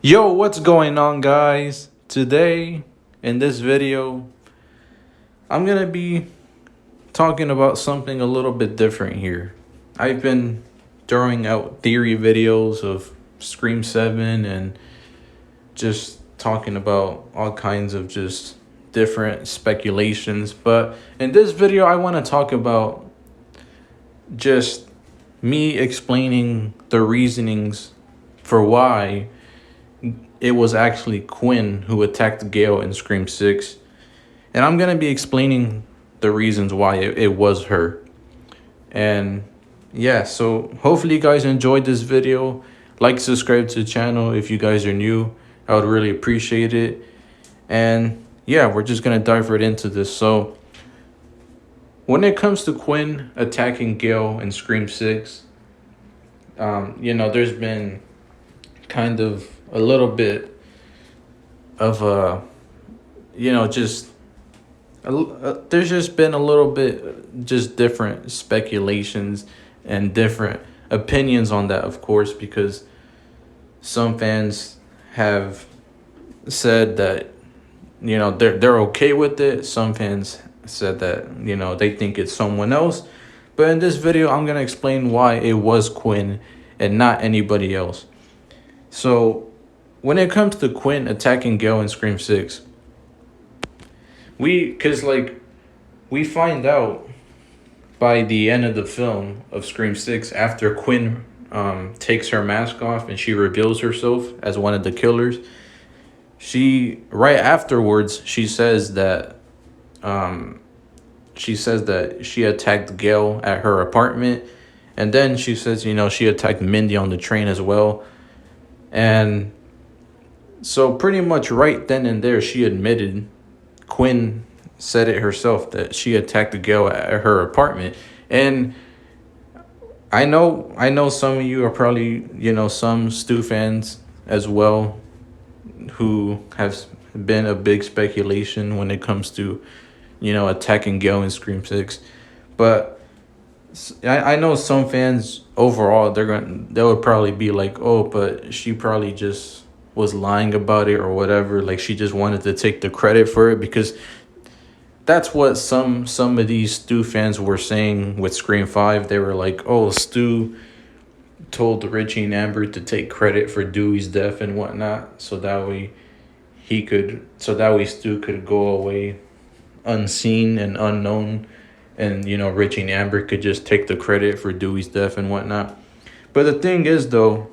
Yo, what's going on, guys? Today, in this video, I'm gonna be talking about something a little bit different here. I've been throwing out theory videos of Scream 7 and just talking about all kinds of just different speculations. But in this video, I want to talk about just me explaining the reasonings for why it was actually Quinn who attacked Gale in Scream 6. And I'm going to be explaining the reasons why it was her. And yeah, so hopefully you guys enjoyed this video. Like, subscribe to the channel if you guys are new. I would really appreciate it. And yeah, we're just going to dive right into this. So when it comes to Quinn attacking Gale in Scream 6, there's been kind of a little bit of there's just been a little bit just different speculations and different opinions on that, of course, because some fans have said that they're okay with it. Some fans said that they think it's someone else. But in this video, I'm going to explain why it was Quinn and not anybody else. So when it comes to Quinn attacking Gale in Scream 6, we find out by the end of the film of Scream 6, after Quinn takes her mask off and she reveals herself as one of the killers, right afterwards she says that she attacked Gale at her apartment, and then she says she attacked Mindy on the train as well. And so pretty much right then and there, she admitted, Quinn said it herself, that she attacked Gale at her apartment. And I know some of you are probably, some Stu fans as well, who have been a big speculation when it comes to, attacking Gale in Scream 6. But I know some fans overall, they would probably be like, oh, but she probably just was lying about it or whatever. Like, she just wanted to take the credit for it, because that's what some of these Stu fans were saying with Scream 5. They were like, oh, Stu told Richie and Amber to take credit for Dewey's death and whatnot, so that way Stu could go away unseen and unknown, and Richie and Amber could just take the credit for Dewey's death and whatnot. But the thing is, though,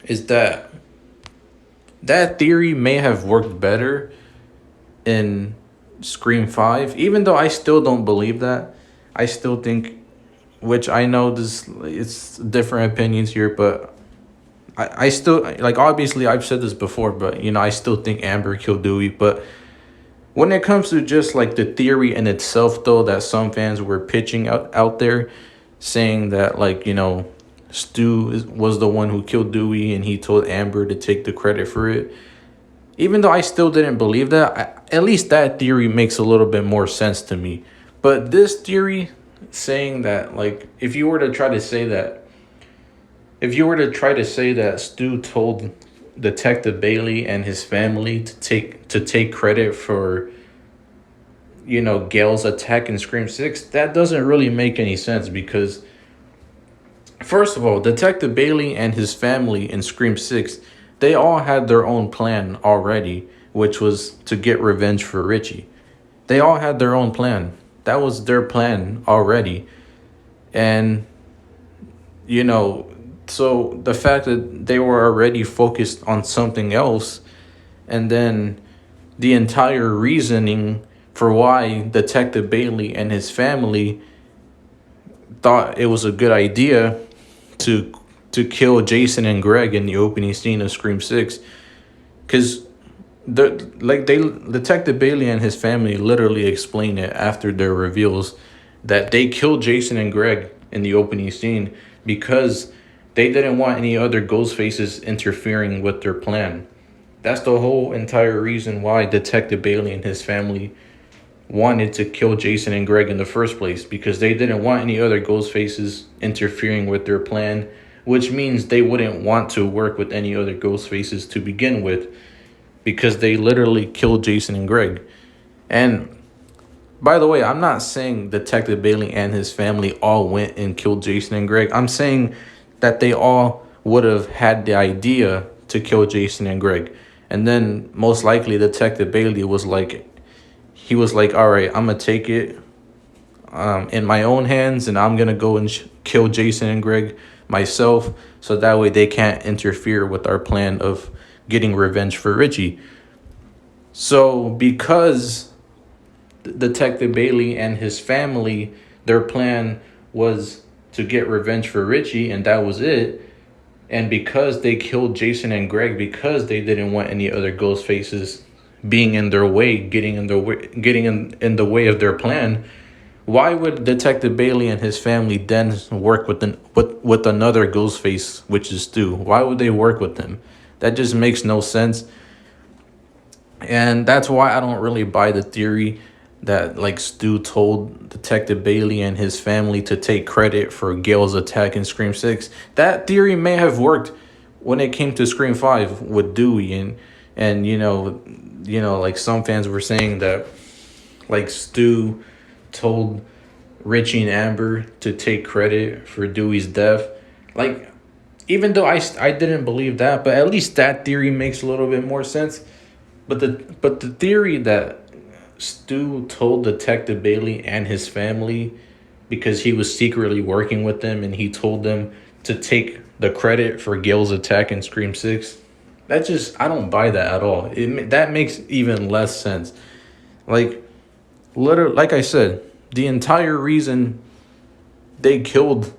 is that theory may have worked better in Scream 5, even though I still don't believe that. I still think, which I know it's different opinions here, but I still, obviously I've said this before, but I still think Amber killed Dewey. But when it comes to just the theory in itself, though, that some fans were pitching out there, saying that Stu was the one who killed Dewey and he told Amber to take the credit for it. Even though I still didn't believe that, at least that theory makes a little bit more sense to me. But this theory saying that, if you were to try to say that Stu told Detective Bailey and his family to take credit for Gale's attack in Scream 6, that doesn't really make any sense, because first of all, Detective Bailey and his family in Scream 6, they all had their own plan already, which was to get revenge for Richie. They all had their own plan. That was their plan already. And so the fact that they were already focused on something else, and then the entire reasoning for why Detective Bailey and his family thought it was a good idea to kill Jason and Greg in the opening scene of Scream 6, because Detective Bailey and his family literally explain it after their reveals, that they killed Jason and Greg in the opening scene because they didn't want any other ghost faces interfering with their plan. That's the whole entire reason why Detective Bailey and his family wanted to kill Jason and Greg in the first place, because they didn't want any other ghost faces interfering with their plan which means they wouldn't want to work with any other ghost faces to begin with, because they literally killed Jason and Greg. And by the way, I'm not saying Detective Bailey and his family all went and killed Jason and Greg. I'm saying that they all would have had the idea to kill Jason and Greg. And then most likely Detective Bailey was like, all right, I'm going to take it in my own hands, and I'm going to go and kill Jason and Greg myself, so that way they can't interfere with our plan of getting revenge for Richie. So because Detective Bailey and his family, their plan was to get revenge for Richie, and that was it. And because they killed Jason and Greg, because they didn't want any other ghost faces being in their way, getting in the way of their plan, why would Detective Bailey and his family then work with another ghost face, which is Stu? Why would they work with him? That just makes no sense. And that's why I don't really buy the theory that like Stu told Detective Bailey and his family to take credit for Gale's attack in Scream 6. That theory may have worked when it came to Scream 5 with Dewey, and you know like some fans were saying that like Stu told Richie and Amber to take credit for Dewey's death. Like, even though I didn't believe that, but at least that theory makes a little bit more sense. But the theory that Stu told Detective Bailey and his family because he was secretly working with them and he told them to take the credit for Gale's attack in Scream 6, I don't buy that at all. That makes even less sense. Like, literally, like I said, the entire reason they killed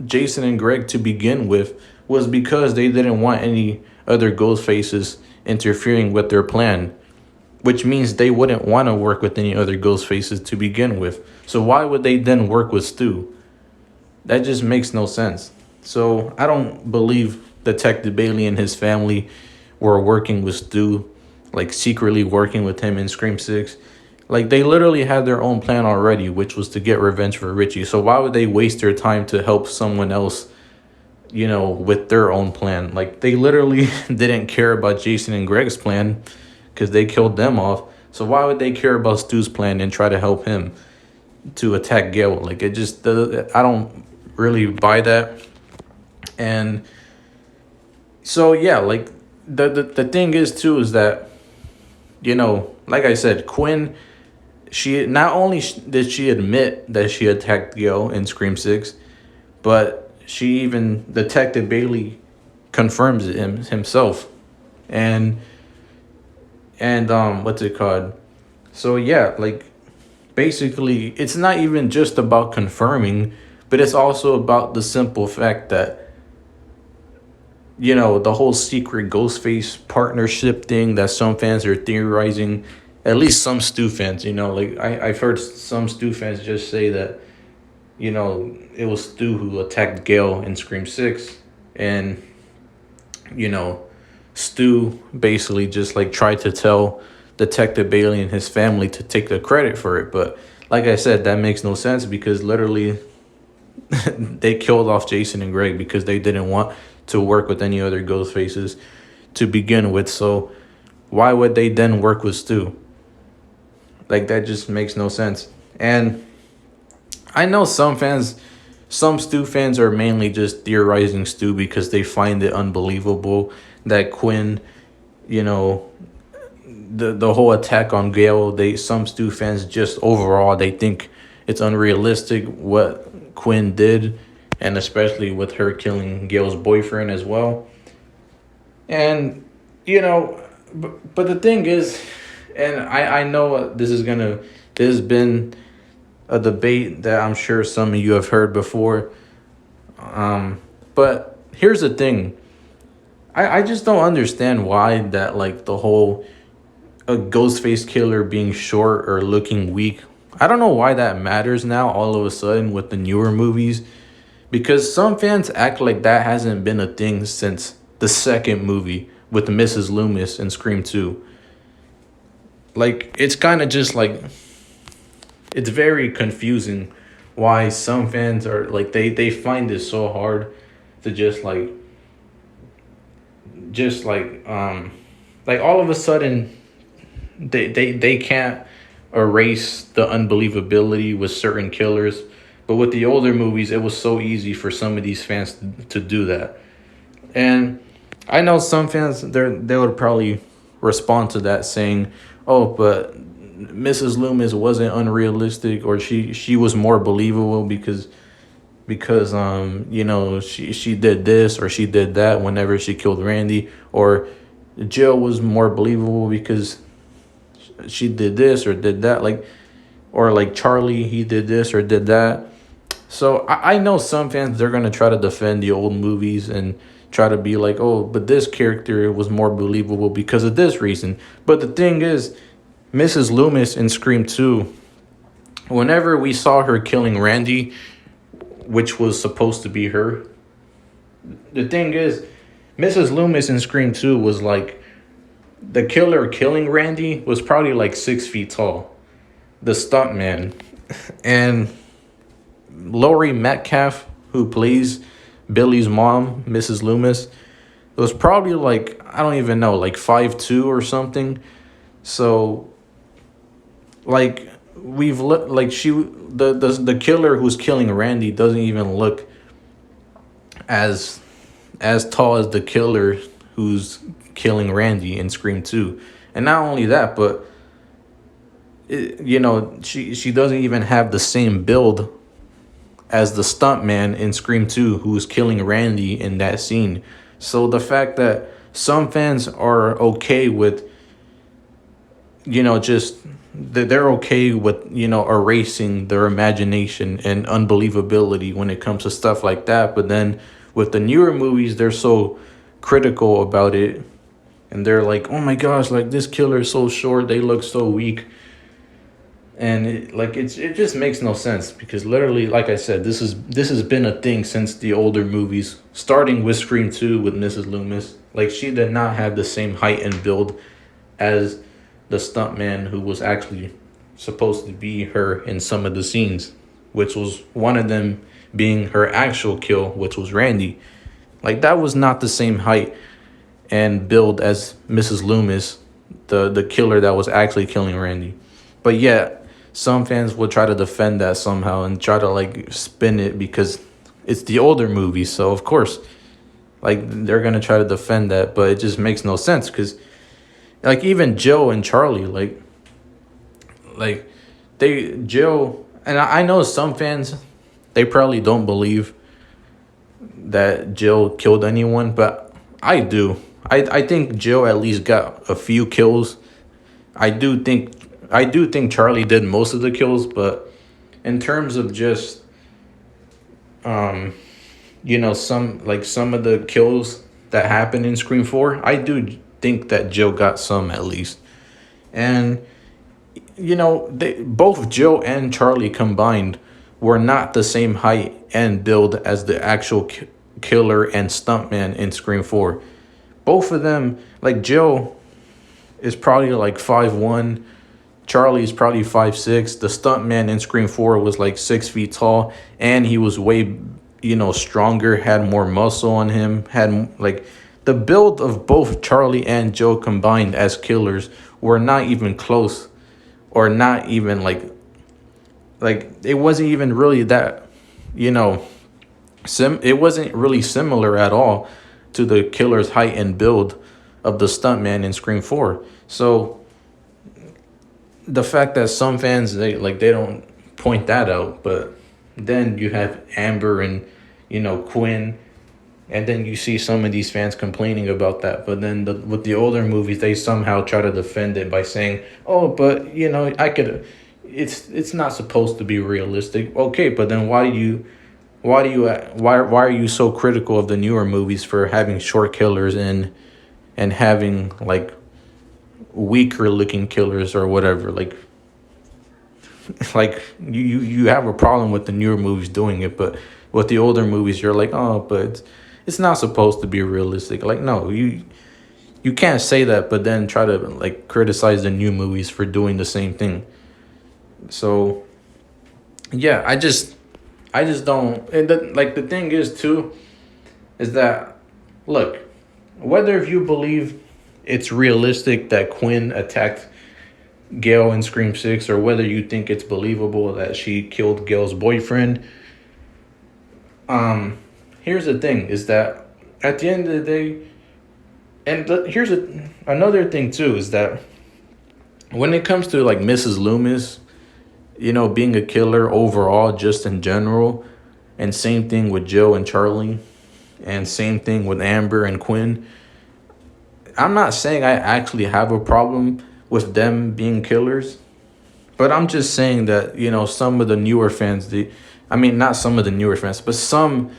Jason and Greg to begin with was because they didn't want any other ghost faces interfering with their plan, which means they wouldn't want to work with any other ghost faces to begin with. So why would they then work with Stu? That just makes no sense. So I don't believe Detective Bailey and his family were working with Stu, like secretly working with him in Scream 6. Like, they literally had their own plan already, which was to get revenge for Richie. So why would they waste their time to help someone else, with their own plan? Like, they literally didn't care about Jason and Greg's plan because they killed them off. So why would they care about Stu's plan and try to help him to attack Gale? Like, I don't really buy that. And so, yeah, like, the thing is, too, is that, like I said, Quinn, she not only did she admit that she attacked Gale in Scream 6, but Detective Bailey confirms it himself. And what's it called? So yeah, like, basically it's not even just about confirming, but it's also about the simple fact that the whole secret Ghostface partnership thing that some fans are theorizing. At least some Stu fans, like I've heard some Stu fans just say that, it was Stu who attacked Gale in Scream 6. And, Stu basically just like tried to tell Detective Bailey and his family to take the credit for it. But like I said, that makes no sense because literally they killed off Jason and Greg because they didn't want to work with any other ghost faces to begin with. So why would they then work with Stu? Like, that just makes no sense. And I know some Stu fans are mainly just theorizing Stu because they find it unbelievable that Quinn, the whole attack on Gale, some Stu fans just overall, they think it's unrealistic what Quinn did, and especially with her killing Gale's boyfriend as well. And, but the thing is, and I know this has been a debate that I'm sure some of you have heard before. But here's the thing. I just don't understand why that, like, the whole a Ghostface killer being short or looking weak, I don't know why that matters now all of a sudden with the newer movies. Because some fans act like that hasn't been a thing since the second movie with Mrs. Loomis in Scream 2. Like, it's kind of just like, it's very confusing why some fans are like, they find it so hard to just like all of a sudden they can't erase the unbelievability with certain killers. But with the older movies, it was so easy for some of these fans to do that. And I know some fans they would probably respond to that saying, "Oh, but Mrs. Loomis wasn't unrealistic, or she was more believable because you know she did this or she did that whenever she killed Randy, or Jill was more believable because she did this or did that, like, or like Charlie, he did this or did that." So I know some fans, they're gonna try to defend the old movies and try to be like, "Oh, but this character was more believable because of this reason." But the thing is, Mrs. Loomis in Scream 2, whenever we saw her killing Randy, which was supposed to be her, the thing is, Mrs. Loomis in Scream 2 was like, the killer killing Randy was probably like 6 feet tall, the stuntman. And Laurie Metcalf, who plays Billy's mom, Mrs. Loomis, was probably like, I don't even know, like 5'2" or something. So like like the killer who's killing Randy doesn't even look as tall as the killer who's killing Randy in Scream 2. And not only that, but she doesn't even have the same build as the stuntman in Scream 2 who's killing Randy in that scene. So the fact that some fans are okay with, just that they're okay with, erasing their imagination and unbelievability when it comes to stuff like that. But then with the newer movies, they're so critical about it. And they're like, oh my gosh, like this killer is so short, they look so weak. And it just makes no sense, because literally, like I said, this has been a thing since the older movies, starting with Scream 2 with Mrs. Loomis. Like, she did not have the same height and build as the stuntman who was actually supposed to be her in some of the scenes, which was one of them being her actual kill, which was Randy. Like, that was not the same height and build as Mrs. Loomis, the killer that was actually killing Randy. But yeah, some fans will try to defend that somehow and try to like spin it because it's the older movie. So of course, like, they're gonna try to defend that, but it just makes no sense, because like even Joe and Charlie, like Joe, and I know some fans, they probably don't believe that Jill killed anyone, but I do. I think Jill at least got a few kills. I do think Charlie did most of the kills, but in terms of just some of the kills that happened in Scream 4, I do think that Jill got some at least. And both Jill and Charlie combined were not the same height and build as the actual killer and stuntman in Scream 4. Both of them, like Jill is probably like 5'1", Charlie's probably 5'6". The stuntman in Scream 4 was like 6 feet tall, and he was way, stronger, had more muscle on him, had like the build of both Charlie and Joe combined as killers were not even close, or not even like it wasn't even really that, it wasn't really similar at all to the killer's height and build of the stuntman in Scream 4. So the fact that some fans they don't point that out, but then you have Amber and Quinn, and then you see some of these fans complaining about that. But then with the older movies, they somehow try to defend it by saying, "Oh, but it's not supposed to be realistic." Okay, but then why are you so critical of the newer movies for having short killers and having like weaker looking killers or whatever? Like you have a problem with the newer movies doing it, but with the older movies you're like, "Oh, but it's not supposed to be realistic." Like, no, you can't say that but then try to like criticize the new movies for doing the same thing. So yeah, I just don't. And the thing is too, is that, look, whether if you believe it's realistic that Quinn attacked Gale in Scream 6, or whether you think it's believable that she killed Gale's boyfriend, here's the thing, is that at the end of the day, and here's another thing too, is that when it comes to like Mrs. Loomis, being a killer overall, just in general, and same thing with Joe and Charlie, and same thing with Amber and Quinn, I'm not saying I actually have a problem with them being killers, but I'm just saying that, some of the newer fans, not some of the newer fans, but some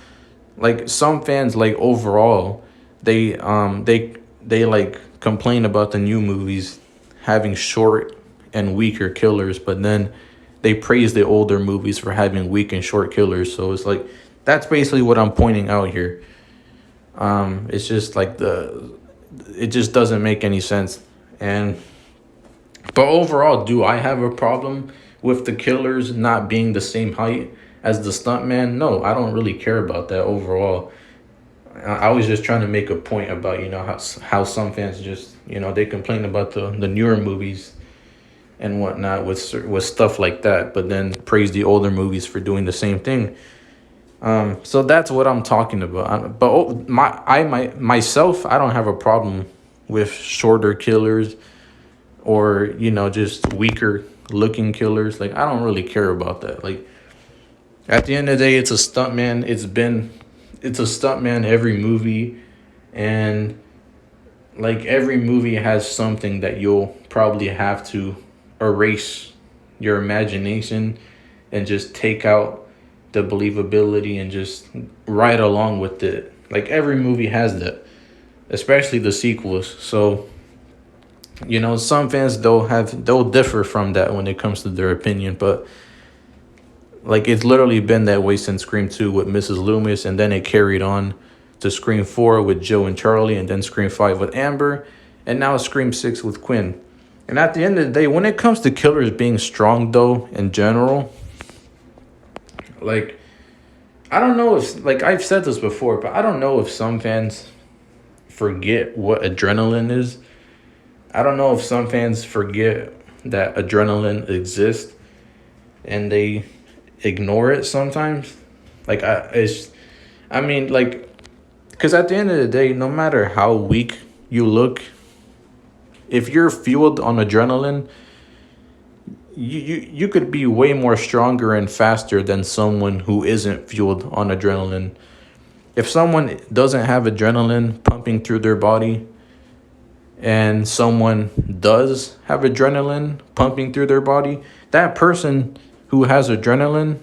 fans, like, overall, they like complain about the new movies having short and weaker killers, but then they praise the older movies for having weak and short killers. So it's like, that's basically what I'm pointing out here. It's just like it just doesn't make any sense. But overall, do I have a problem with the killers not being the same height as the stuntman? No, I don't really care about that overall. I was just trying to make a point about, how some fans just, they complain about the newer movies and whatnot with stuff like that, but then praise the older movies for doing the same thing. So that's what I'm talking about. But myself, I don't have a problem with shorter killers, or just weaker looking killers. Like, I don't really care about that. Like, at the end of the day, it's a stuntman. It's a stuntman every movie, and like every movie has something that you'll probably have to erase your imagination and just take out the believability and just ride along with it. Like, every movie has that, especially the sequels. So, some fans they'll differ from that when it comes to their opinion, but like, it's literally been that way since Scream 2 with Mrs. Loomis, and then it carried on to Scream 4 with Joe and Charlie, and then Scream 5 with Amber, and now Scream 6 with Quinn. And at the end of the day, when it comes to killers being strong, though, in general, like, I don't know if, like, I've said this before, but I don't know if some fans forget what adrenaline is. I don't know if some fans forget that adrenaline exists and they ignore it sometimes. Like, because at the end of the day, no matter how weak you look, if you're fueled on adrenaline, you could be way more stronger and faster than someone who isn't fueled on adrenaline. If someone doesn't have adrenaline pumping through their body, and someone does have adrenaline pumping through their body, that person who has adrenaline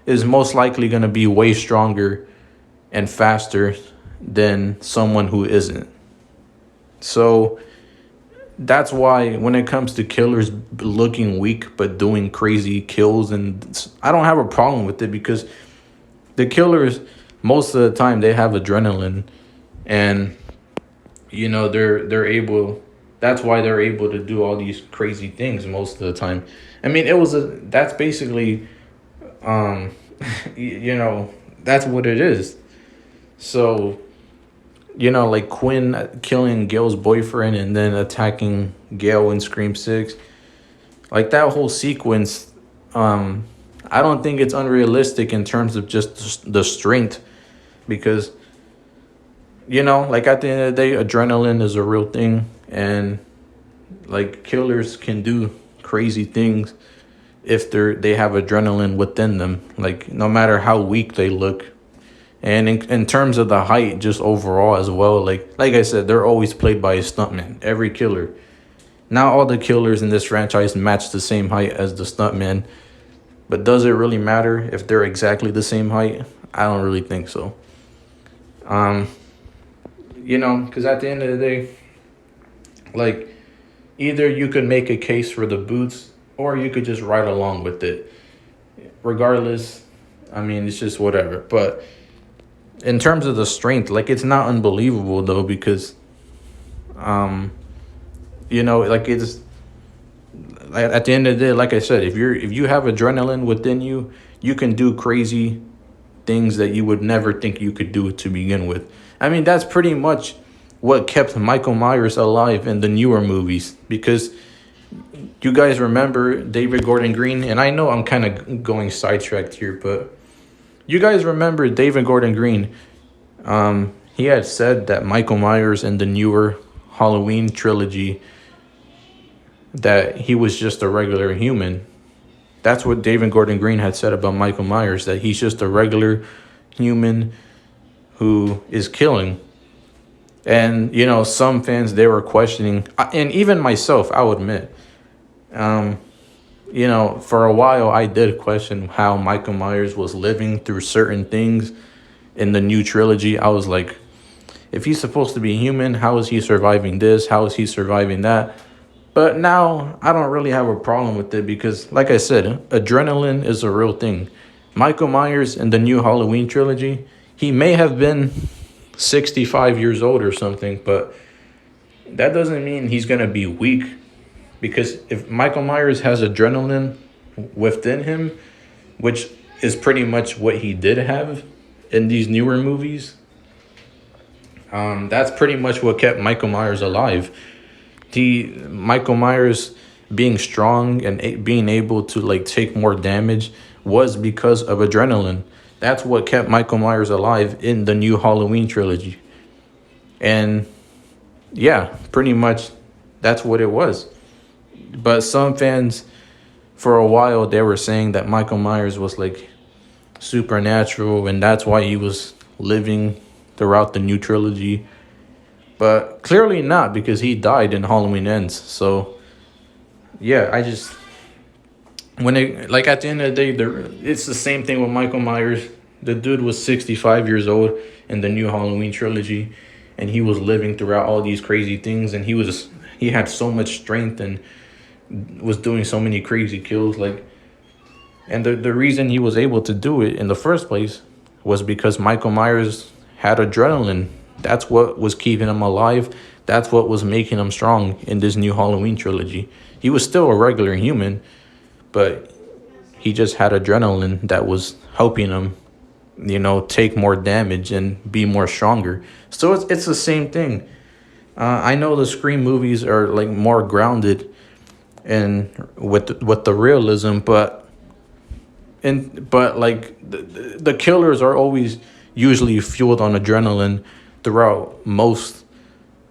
is most likely going to be way stronger and faster than someone who isn't. So that's why when it comes to killers looking weak but doing crazy kills, and I don't have a problem with it, because the killers, most of the time, they have adrenaline, and they're able, that's why they're able to do all these crazy things most of the time. I mean, that's basically that's what it is. So, like Quinn killing Gale's boyfriend and then attacking Gale in Scream 6, like, that whole sequence, I don't think it's unrealistic in terms of just the strength, because like, at the end of the day, adrenaline is a real thing, and like, killers can do crazy things if they have adrenaline within them, like, no matter how weak they look. And in terms of the height, just overall as well, like I said, they're always played by a stuntman, every killer. Now all the killers in this franchise match the same height as the stuntman, but does it really matter if they're exactly the same height? I don't really think so. Because at the end of the day, like, either you could make a case for the boots, or you could just ride along with it. Regardless, I mean, it's just whatever. But in terms of the strength, like, it's not unbelievable, though, because, like, it's, at the end of the day, like I said, if you have adrenaline within you, you can do crazy things that you would never think you could do to begin with. I mean, that's pretty much what kept Michael Myers alive in the newer movies, because you guys remember David Gordon Green, and I know I'm kind of going sidetracked here, but you guys remember David Gordon Green. He had said that Michael Myers in the newer Halloween trilogy, that he was just a regular human. That's what David Gordon Green had said about Michael Myers, that he's just a regular human who is killing. And, you know, some fans, they were questioning, and even myself, I'll admit, you know, for a while I did question how Michael Myers was living through certain things in the new trilogy. I was like, if he's supposed to be human, how is he surviving this? How is he surviving that? But now I don't really have a problem with it because, like I said, adrenaline is a real thing. Michael Myers in the new Halloween trilogy, he may have been 65 years old or something, but that doesn't mean he's going to be weak. Because if Michael Myers has adrenaline within him, which is pretty much what he did have in these newer movies, that's pretty much what kept Michael Myers alive. Michael Myers being strong and being able to like take more damage was because of adrenaline. That's what kept Michael Myers alive in the new Halloween trilogy. And yeah, pretty much that's what it was. But some fans, for a while, they were saying that Michael Myers was like supernatural and that's why he was living throughout the new trilogy. But clearly not, because he died in Halloween Ends. So yeah, I just, when it, like at the end of the day, it's the same thing with Michael Myers. The dude was 65 years old in the new Halloween trilogy, and he was living throughout all these crazy things, and he had so much strength and was doing so many crazy kills. Like, and the reason he was able to do it in the first place was because Michael Myers had adrenaline. That's what was keeping him alive. That's what was making him strong in this new Halloween trilogy. He was still a regular human, but he just had adrenaline that was helping him, you know, take more damage and be more stronger. So it's the same thing. I know the Scream movies are like more grounded and with the realism, but like the killers are always usually fueled on adrenaline throughout most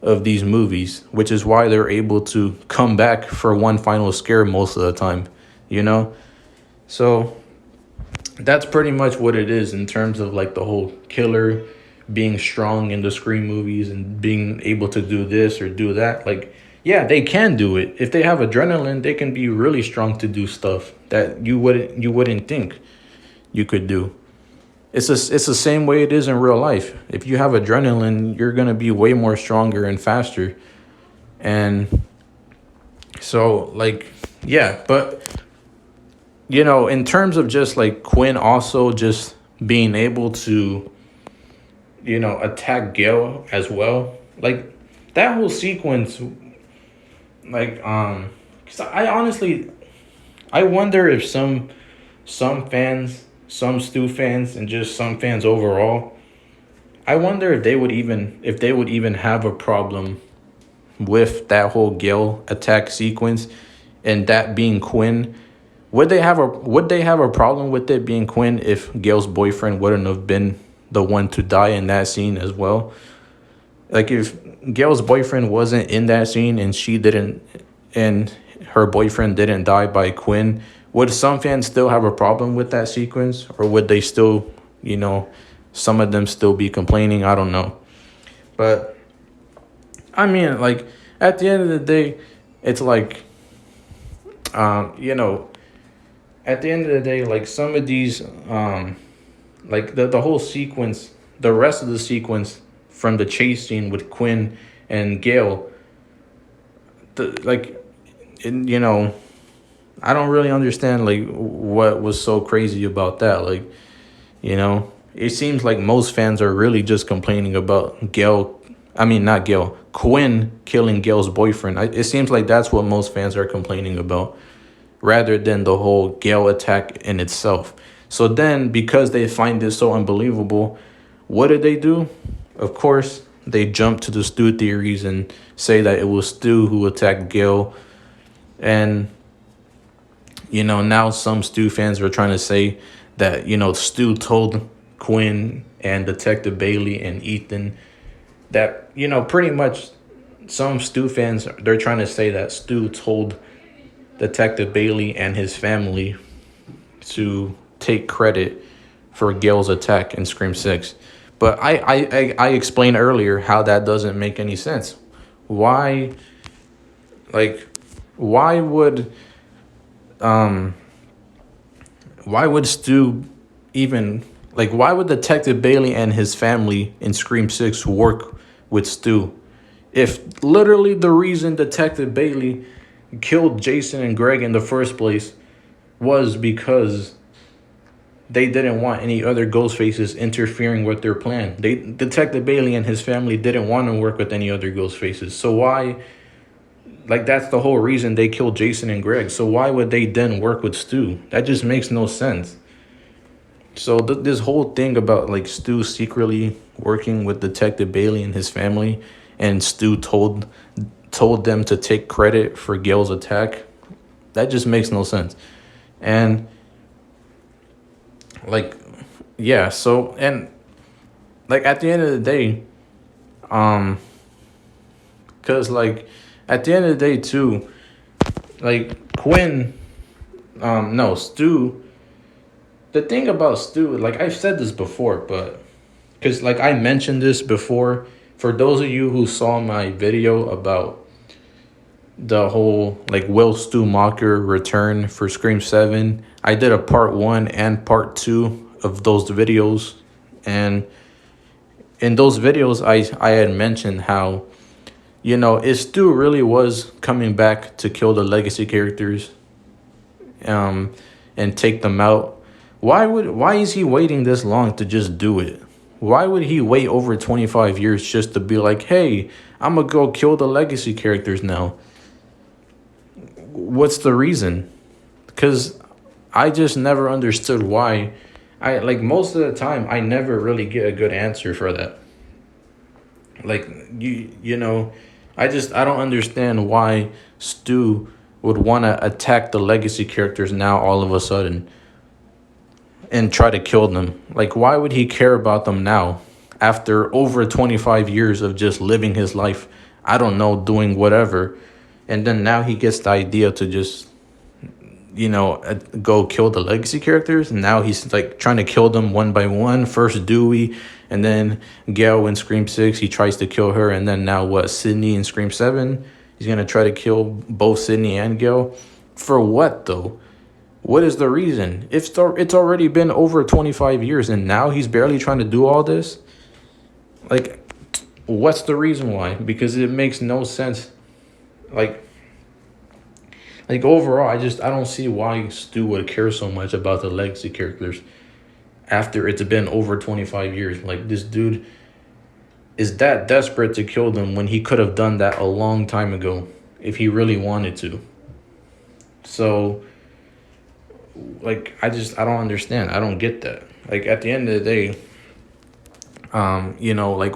of these movies, which is why they're able to come back for one final scare most of the time, you know? So that's pretty much what it is in terms of like the whole killer being strong in the Scream movies and being able to do this or do that. Like, yeah, they can do it. If they have adrenaline, they can be really strong to do stuff that you wouldn't think you could do. It's the same way it is in real life. If you have adrenaline, you're going to be way more stronger and faster. And so, like, yeah, but, you know, in terms of just, like, Quinn also just being able to, you know, attack Gale as well. Like, that whole sequence, like, 'cause I wonder if some fans, some Stu fans, and just some fans overall, I wonder if they would even have a problem with that whole Gale attack sequence and that being Quinn. Would they have a problem with it being Quinn if Gale's boyfriend wouldn't have been the one to die in that scene as well? Like, if Gale's boyfriend wasn't in that scene and her boyfriend didn't die by Quinn, would some fans still have a problem with that sequence? Or would they still, you know, some of them still be complaining? I don't know. But, I mean, like, at the end of the day, it's like, you know, at the end of the day, like, some of these, like, the whole sequence, the rest of the sequence from the chase scene with Quinn and Gale, you know, I don't really understand, like, what was so crazy about that. Like, you know, it seems like most fans are really just complaining about Quinn killing Gale's boyfriend. It seems like that's what most fans are complaining about, rather than the whole Gale attack in itself. So then, because they find this so unbelievable, what did they do? Of course, they jump to the Stu theories and say that it was Stu who attacked Gale. And, now some Stu fans are trying to say that, Stu told Quinn and Detective Bailey and Ethan that, pretty much some Stu fans, they're trying to say that Stu told Detective Bailey and his family to take credit for Gale's attack in Scream 6. But I explained earlier how that doesn't make any sense. Why, why would Stu even, why would Detective Bailey and his family in Scream 6 work with Stu? If literally the reason Detective Bailey killed Jason and Greg in the first place was because they didn't want any other ghost faces interfering with their plan. Detective Bailey and his family didn't want to work with any other ghost faces. So why, that's the whole reason they killed Jason and Greg. So why would they then work with Stu? That just makes no sense. So this whole thing about Stu secretly working with Detective Bailey and his family, and Stu told them to take credit for Gale's attack, that just makes no sense. And yeah, so, and at the end of the day, because at the end of the day too, Quinn, no, Stu, the thing about Stu, I've said this before, but because I mentioned this before, for those of you who saw my video about the whole will Stu Macher return for Scream 7, I did a part 1 and part 2 of those videos. And in those videos I had mentioned how, if Stu really was coming back to kill the legacy characters and take them out, why is he waiting this long to just do it? Why would he wait over 25 years just to be like, hey, I'm gonna go kill the legacy characters now? What's the reason? Because I just never understood why. Most of the time I never really get a good answer for that. I don't understand why Stu would want to attack the legacy characters now all of a sudden and try to kill them. Why would he care about them now after over 25 years of just living his life, I don't know, doing whatever, and then now he gets the idea to just go kill the legacy characters, and now he's trying to kill them one by one. First Dewey, and then Gale in Scream 6, he tries to kill her, and then now Sydney in Scream 7, he's gonna try to kill both Sydney and Gale. For what though? What is the reason? It's already been over 25 years and now he's barely trying to do all this? What's the reason why? Because it makes no sense. Overall, I don't see why Stu would care so much about the legacy characters after it's been over 25 years. This dude is that desperate to kill them when he could have done that a long time ago if he really wanted to. So I don't understand. I don't get that. At the end of the day,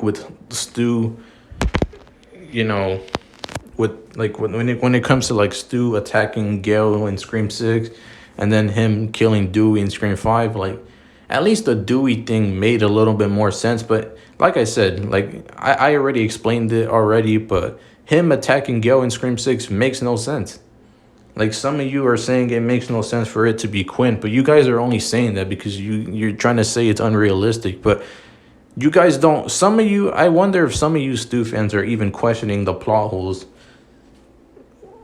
with Stu, with when it comes to Stu attacking Gale in Scream 6 and then him killing Dewey in Scream 5, at least the Dewey thing made a little bit more sense. But like I said, I already explained it already, but him attacking Gale in Scream 6 makes no sense. Some of you are saying it makes no sense for it to be Quinn, but you guys are only saying that because you're trying to say it's unrealistic. But you guys don't. Some of you, I wonder if some of you Stu fans are even questioning the plot holes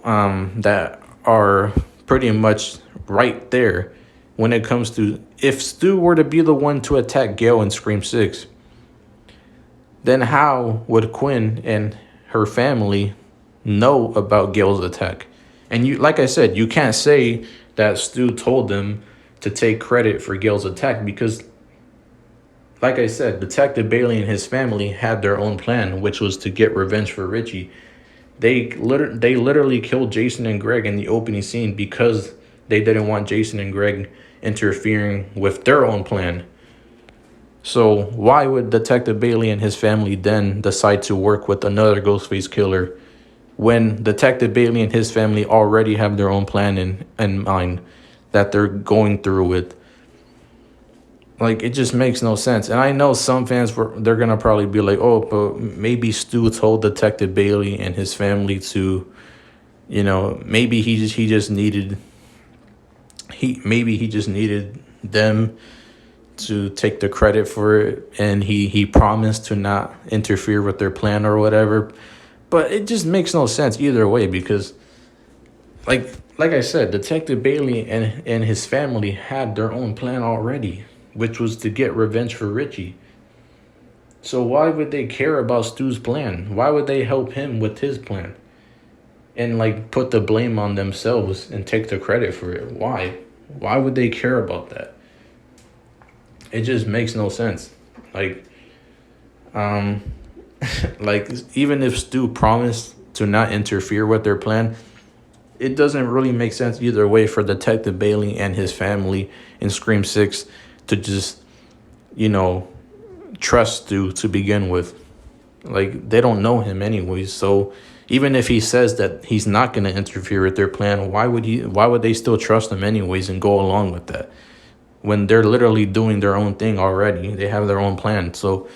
that are pretty much right there when it comes to, if Stu were to be the one to attack Gale in Scream 6, then how would Quinn and her family know about Gale's attack? And like I said, you can't say that Stu told them to take credit for Gale's attack because, like I said, Detective Bailey and his family had their own plan, which was to get revenge for Richie. They literally killed Jason and Greg in the opening scene because they didn't want Jason and Greg interfering with their own plan. So why would Detective Bailey and his family then decide to work with another Ghostface killer when Detective Bailey and his family already have their own plan in mind that they're going through with? Like, it just makes no sense. And I know some fans they're gonna probably be like, oh, but maybe Stu told Detective Bailey and his family to, maybe he just needed them to take the credit for it, and he promised to not interfere with their plan or whatever. But it just makes no sense either way, because like I said, Detective Bailey and his family had their own plan already, which was to get revenge for Richie. So why would they care about Stu's plan? Why would they help him with his plan and like put the blame on themselves and take the credit for it? Why would they care about that? It just makes no sense. Like, like, even if Stu promised to not interfere with their plan, it doesn't really make sense either way for Detective Bailey and his family in Scream 6 to just, trust Stu to begin with. Like, they don't know him anyways, so even if he says that he's not going to interfere with their plan, why would they still trust him anyways and go along with that when they're literally doing their own thing already? They have their own plan. So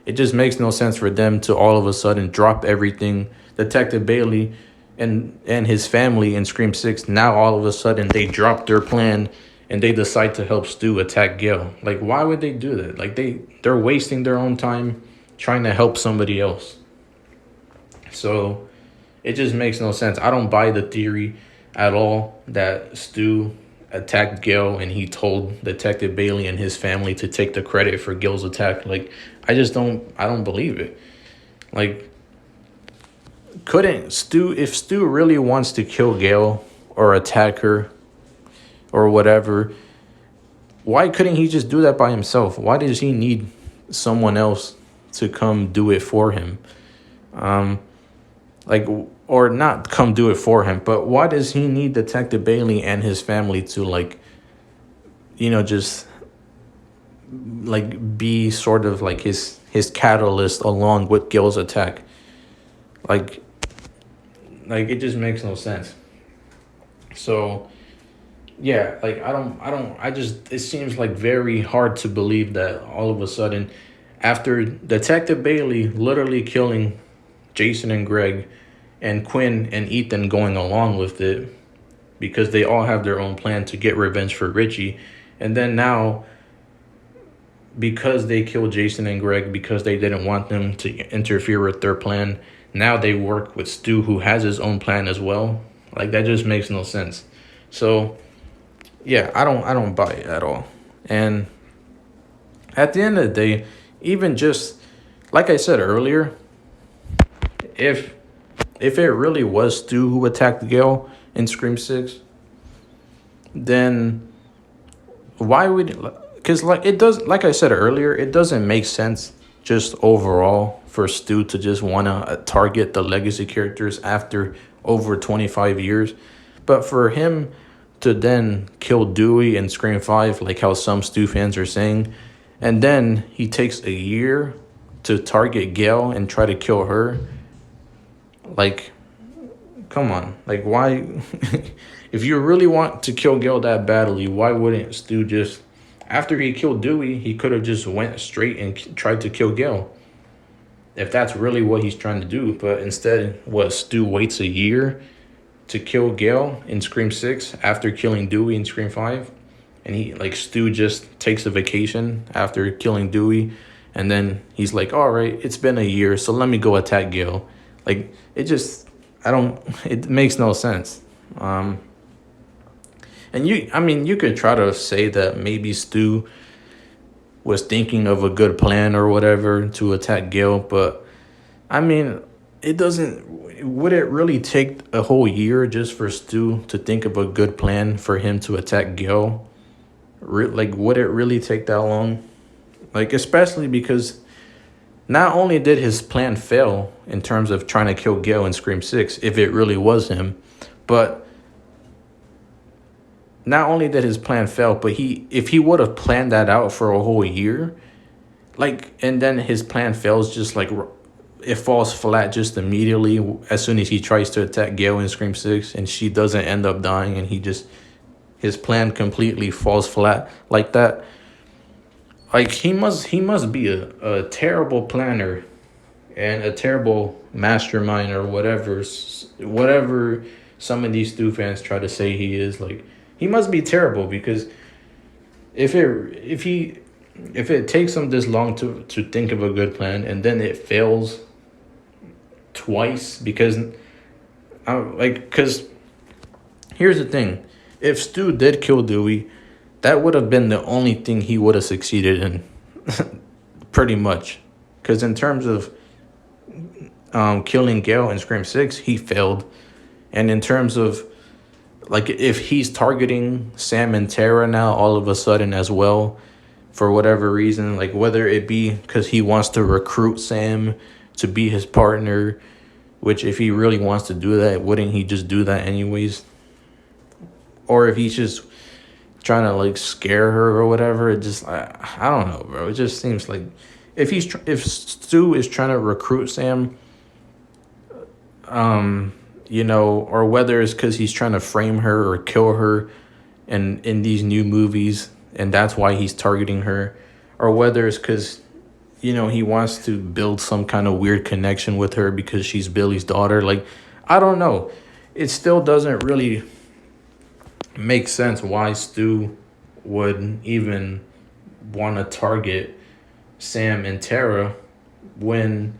it just makes no sense for them to all of a sudden drop everything. Detective Bailey and his family in Scream 6, now all of a sudden they drop their plan and they decide to help Stu attack Gale. Like, why would they do that? Like, they're wasting their own time trying to help somebody else. So it just makes no sense. I don't buy the theory at all that Stu attacked Gale and he told Detective Bailey and his family to take the credit for Gale's attack. Like, I don't believe it. Like, if Stu really wants to kill Gale or attack her or whatever, why couldn't he just do that by himself? Why does he need someone else to come do it for him? Or not come do it for him, but why does he need Detective Bailey and his family to just be sort of like his catalyst along with Gale's attack? Like it just makes no sense. So yeah, it seems like very hard to believe that all of a sudden, after Detective Bailey literally killing Jason and Greg, and Quinn and Ethan going along with it because they all have their own plan to get revenge for Richie, and then now, because they killed Jason and Greg because they didn't want them to interfere with their plan, now they work with Stu, who has his own plan as well. Like, that just makes no sense. So yeah, I don't buy it at all. And at the end of the day, even just like I said earlier, if it really was Stu who attacked Gale in Scream 6, then why would... Because like I said earlier, it doesn't make sense just overall for Stu to just want to target the legacy characters after over 25 years. But for him to then kill Dewey in Scream 5, like how some Stu fans are saying, and then he takes a year to target Gale and try to kill her. Like, come on. Like, why? If you really want to kill Gale that badly, why wouldn't Stu just... After he killed Dewey, he could have just went straight and tried to kill Gale, if that's really what he's trying to do. But instead, Stu waits a year to kill Gale in Scream 6 after killing Dewey in Scream 5? And Stu just takes a vacation after killing Dewey, and then he's like, all right, it's been a year, so let me go attack Gale. Like, it makes no sense. And you could try to say that maybe Stu was thinking of a good plan or whatever to attack Gale, but would it really take a whole year just for Stu to think of a good plan for him to attack Gale? Would it really take that long? Especially because not only did his plan fail in terms of trying to kill Gale in Scream 6, if it really was him, but not only did his plan fail, but if he would have planned that out for a whole year, like, and then his plan fails, just like it falls flat just immediately as soon as he tries to attack Gale in Scream 6, and she doesn't end up dying, and his plan completely falls flat like that. Like, he must be a terrible planner and a terrible mastermind, or whatever some of these Stu fans try to say he is. Like, he must be terrible, because if it takes him this long to think of a good plan, and then it fails twice, because here's the thing: if Stu did kill Dewey, that would have been the only thing he would have succeeded in, pretty much. Because in terms of killing Gale in Scream 6, he failed. And in terms of, like, if he's targeting Sam and Tara now all of a sudden as well, for whatever reason, like whether it be because he wants to recruit Sam to be his partner, which if he really wants to do that, wouldn't he just do that anyways? Or if he's just trying to like scare her or whatever, it just, I don't know, bro. It just seems like if Stu is trying to recruit Sam, or whether it's because he's trying to frame her or kill her in these new movies, and that's why he's targeting her, or whether it's because, he wants to build some kind of weird connection with her because she's Billy's daughter. Like, I don't know. It still doesn't really make sense why Stu would even want to target Sam and Tara when,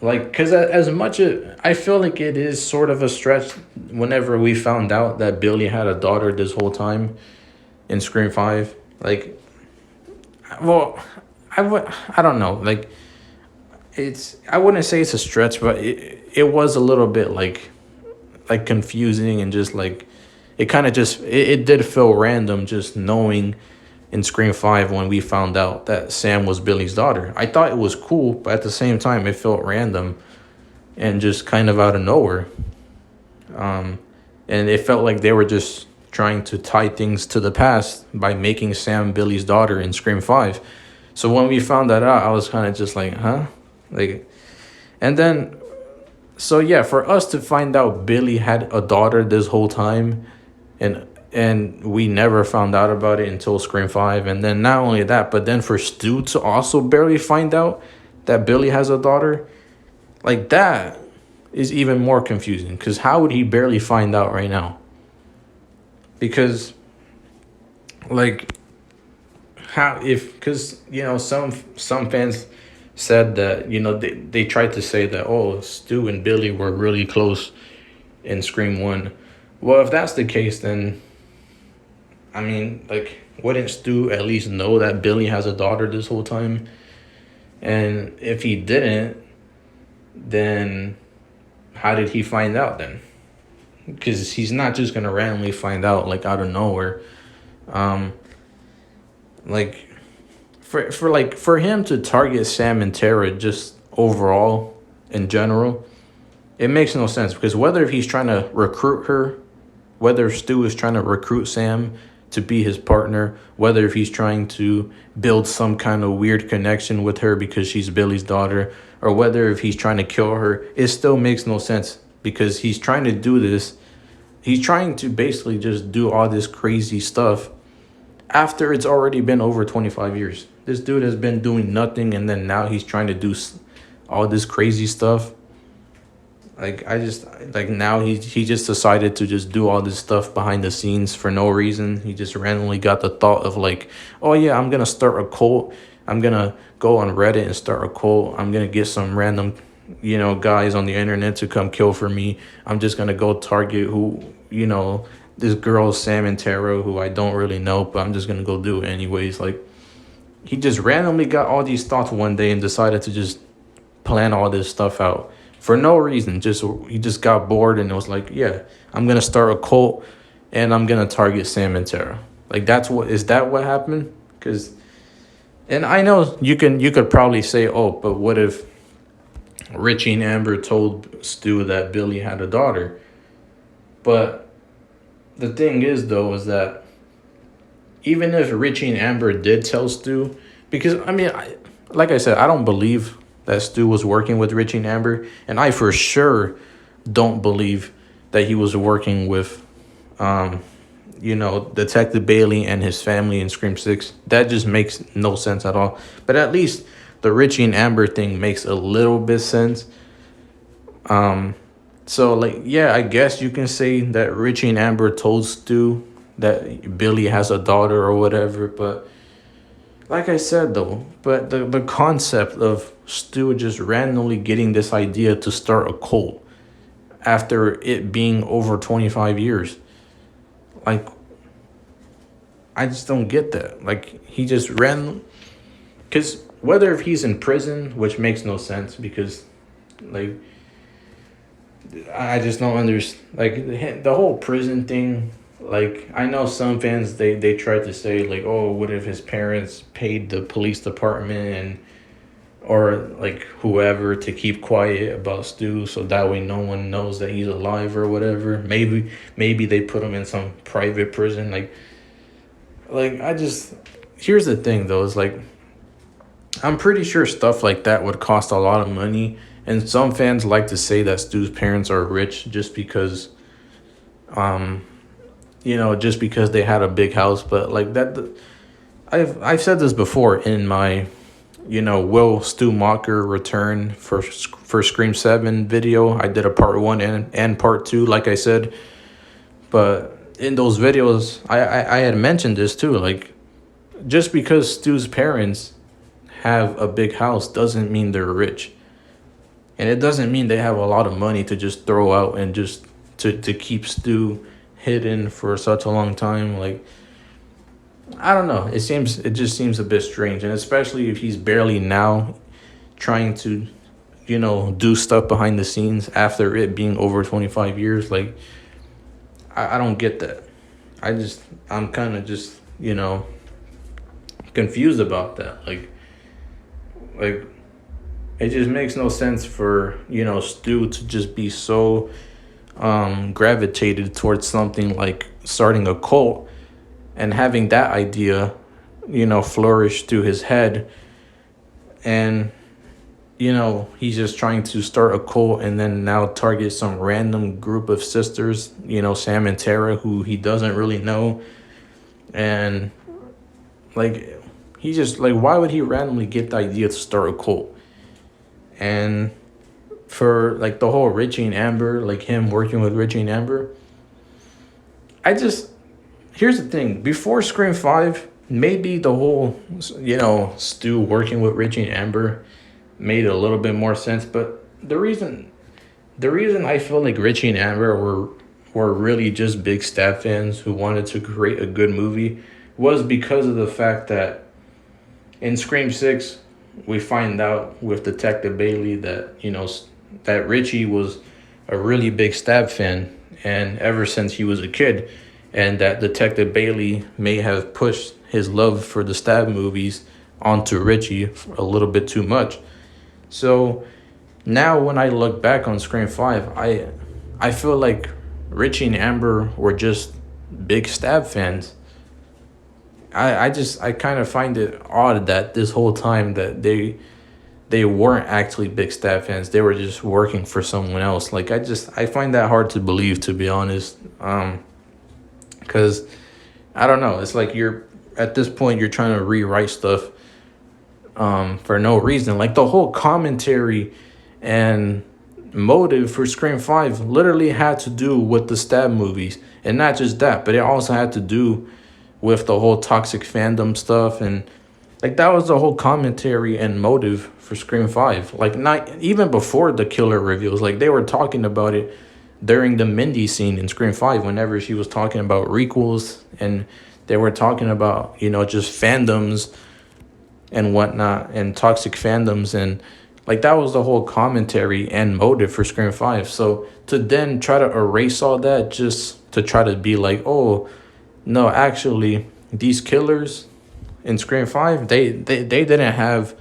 like, because as much as I feel like it is sort of a stretch whenever we found out that Billy had a daughter this whole time in Scream 5. Like, well, I don't know. Like, I wouldn't say it's a stretch, but it was a little bit like confusing, and just like, it kind of just, it did feel random just knowing in Scream 5 when we found out that Sam was Billy's daughter. I thought it was cool, but at the same time, it felt random and just kind of out of nowhere. And it felt like they were just trying to tie things to the past by making Sam Billy's daughter in Scream 5. So when we found that out, I was kind of just like, huh? Like, and then, so yeah, for us to find out Billy had a daughter this whole time, and we never found out about it until Scream 5. And then not only that, but then for Stu to also barely find out that Billy has a daughter, like, that is even more confusing. Because how would he barely find out right now? Because, like, because some fans said that, they tried to say that, oh, Stu and Billy were really close in Scream 1. Well, if that's the case, then, I mean, like, wouldn't Stu at least know that Billy has a daughter this whole time? And if he didn't, then how did he find out then? Because he's not just going to randomly find out, like, out of nowhere. Like, for him to target Sam and Tara just overall, in general, it makes no sense. Because whether if he's trying to recruit her, whether Stu is trying to recruit Sam to be his partner, whether if he's trying to build some kind of weird connection with her because she's Billy's daughter, or whether if he's trying to kill her, it still makes no sense. Because he's trying to do this, he's trying to basically just do all this crazy stuff after it's already been over 25 years. This dude has been doing nothing, and then now he's trying to do all this crazy stuff. Like, now he just decided to just do all this stuff behind the scenes for no reason. He just randomly got the thought of, like, oh yeah, I'm going to start a cult. I'm going to go on Reddit and start a cult. I'm going to get some random, guys on the internet to come kill for me. I'm just going to go target this girl, Sam and Tara, who I don't really know, but I'm just going to go do it anyways. Like, he just randomly got all these thoughts one day and decided to just plan all this stuff out. For no reason, he just got bored and it was like, yeah, I'm gonna start a cult and I'm gonna target Sam and Tara. Like, is that what happened? And I know you could probably say, oh, but what if Richie and Amber told Stu that Billy had a daughter? But the thing is though is that even if Richie and Amber did tell Stu, because I mean, like I said, I don't believe that Stu was working with Richie and Amber, and I for sure don't believe that he was working with, Detective Bailey and his family in Scream 6. That just makes no sense at all. But at least the Richie and Amber thing makes a little bit sense. So, like, yeah, I guess you can say that Richie and Amber told Stu that Billy has a daughter or whatever. But like I said, though, but the concept of Stu just randomly getting this idea to start a cult after it being over 25 years. Like, I just don't get that. Like, he just ran. Because whether if he's in prison, which makes no sense because, like, I just don't understand. Like, the whole prison thing, like, I know some fans, they tried to say, like, oh, what if his parents paid the police department and or like whoever to keep quiet about Stu so that way no one knows that he's alive or whatever. Maybe they put him in some private prison. Like I just, here's the thing though, is like I'm pretty sure stuff like that would cost a lot of money, and some fans like to say that Stu's parents are rich just because just because they had a big house. But like that, I've said this before in my will Stu Macher return for Scream 7 video. I did a part 1 and part 2, like I said. But in those videos, I had mentioned this too. Like, just because Stu's parents have a big house doesn't mean they're rich. And it doesn't mean they have a lot of money to just throw out and just to keep Stu hidden for such a long time. Like, I don't know. It just seems a bit strange, and especially if he's barely now trying to, do stuff behind the scenes after it being over 25 years. Like, I don't get that. I'm kind of just, confused about that. Like it just makes no sense for, Stu to just be so gravitated towards something like starting a cult and having that idea, flourish through his head. And, he's just trying to start a cult and then now target some random group of sisters, Sam and Tara, who he doesn't really know. And, like, he just, like, why would he randomly get the idea to start a cult? And for, like, the whole Richie and Amber, like, him working with Richie and Amber, here's the thing. Before Scream 5, maybe the whole, Stu working with Richie and Amber made a little bit more sense. But the reason I feel like Richie and Amber were really just big Stab fans who wanted to create a good movie was because of the fact that in Scream 6, we find out with Detective Bailey that, that Richie was a really big Stab fan, and ever since he was a kid. And that Detective Bailey may have pushed his love for the Stab movies onto Richie a little bit too much. So now when I look back on Scream 5, I feel like Richie and Amber were just big Stab fans. I kind of find it odd that this whole time that they weren't actually big Stab fans. They were just working for someone else. Like, I find that hard to believe, to be honest. Because I don't know, it's like at this point you're trying to rewrite stuff for no reason. Like, the whole commentary and motive for Scream 5 literally had to do with the Stab movies, and not just that, but it also had to do with the whole toxic fandom stuff. And like, that was the whole commentary and motive for Scream 5. Like, not even before the killer reveals, like, they were talking about it during the Mindy scene in Scream 5, whenever she was talking about requels, and they were talking about, just fandoms and whatnot, and toxic fandoms. And like, that was the whole commentary and motive for Scream 5. So to then try to erase all that just to try to be like, oh, no, actually, these killers in Scream 5, they didn't have,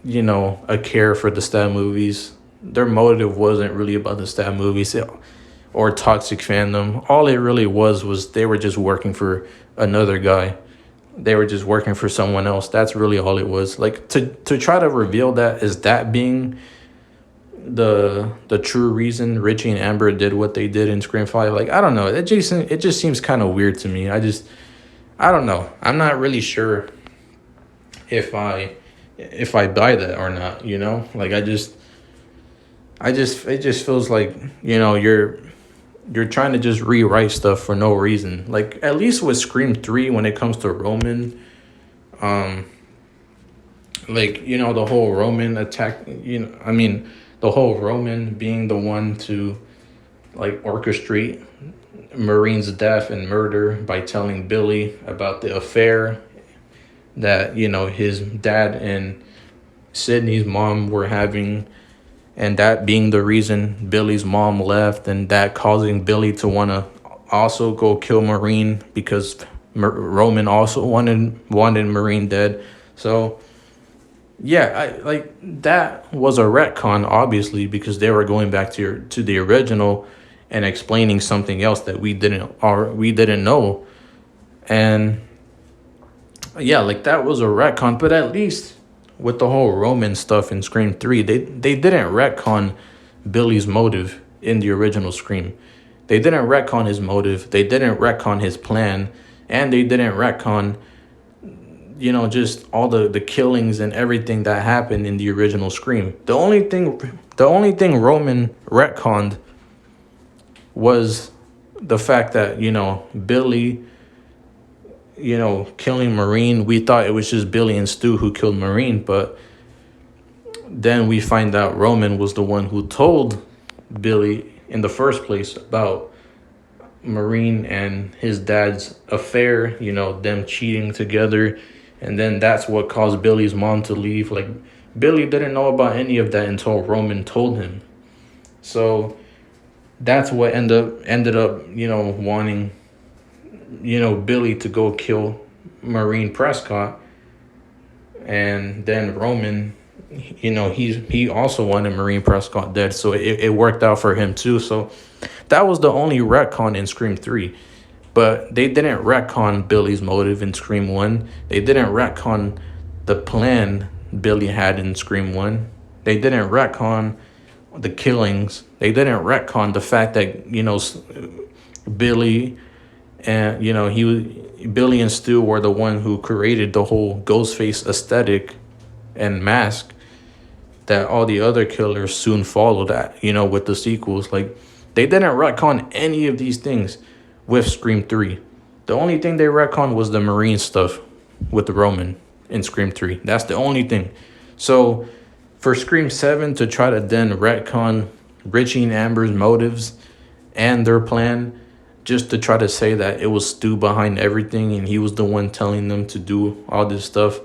a care for the Stab movies. Their motive wasn't really about the Stab movies, or toxic fandom. All it really was they were just working for another guy. They were just working for someone else. That's really all it was. Like, to try to reveal that as that being the true reason Richie and Amber did what they did in Scream 5. Like, I don't know. It just seems kind of weird to me. I don't know. I'm not really sure if I buy that or not, you know? Like, it just feels like, you know, you're trying to just rewrite stuff for no reason. Like, at least with Scream 3, when it comes to Roman, like, you know, the whole Roman attack, you know, I mean, the whole Roman being the one to, like, orchestrate Marine's death and murder by telling Billy about the affair that, you know, his dad and Sydney's mom were having, and that being the reason Billy's mom left, and that causing Billy to want to also go kill Marine because Roman also wanted Marine dead. So yeah, that was a retcon, obviously, because they were going back to the original and explaining something else that we didn't know. And yeah, like, that was a retcon. But at least with the whole Roman stuff in Scream 3, they didn't retcon Billy's motive in the original Scream. They didn't retcon his motive. They didn't retcon his plan. And they didn't retcon, you know, just all the killings and everything that happened in the original Scream. The only thing Roman retconned was the fact that, you know, Billy, you know, killing Marine. We thought it was just Billy and Stu who killed Marine, but then we find out Roman was the one who told Billy in the first place about Marine and his dad's affair, you know, them cheating together. And then that's what caused Billy's mom to leave. Like, Billy didn't know about any of that until Roman told him. So that's what ended up, you know, wanting, you know, Billy to go kill Marine Prescott. And then Roman, you know, he also wanted Marine Prescott dead. So it worked out for him too. So that was the only retcon in Scream 3. But they didn't retcon Billy's motive in Scream 1. They didn't retcon the plan Billy had in Scream 1. They didn't retcon the killings. They didn't retcon the fact that, you know, Billy and, you know, Billy and Stu were the one who created the whole Ghostface aesthetic and mask that all the other killers soon followed at, you know, with the sequels. Like, they didn't retcon any of these things with Scream 3. The only thing they retconned was the Marine stuff with the Roman in Scream 3. That's the only thing. So for Scream 7 to try to then retcon Richie and Amber's motives and their plan, just to try to say that it was Stu behind everything and he was the one telling them to do all this stuff,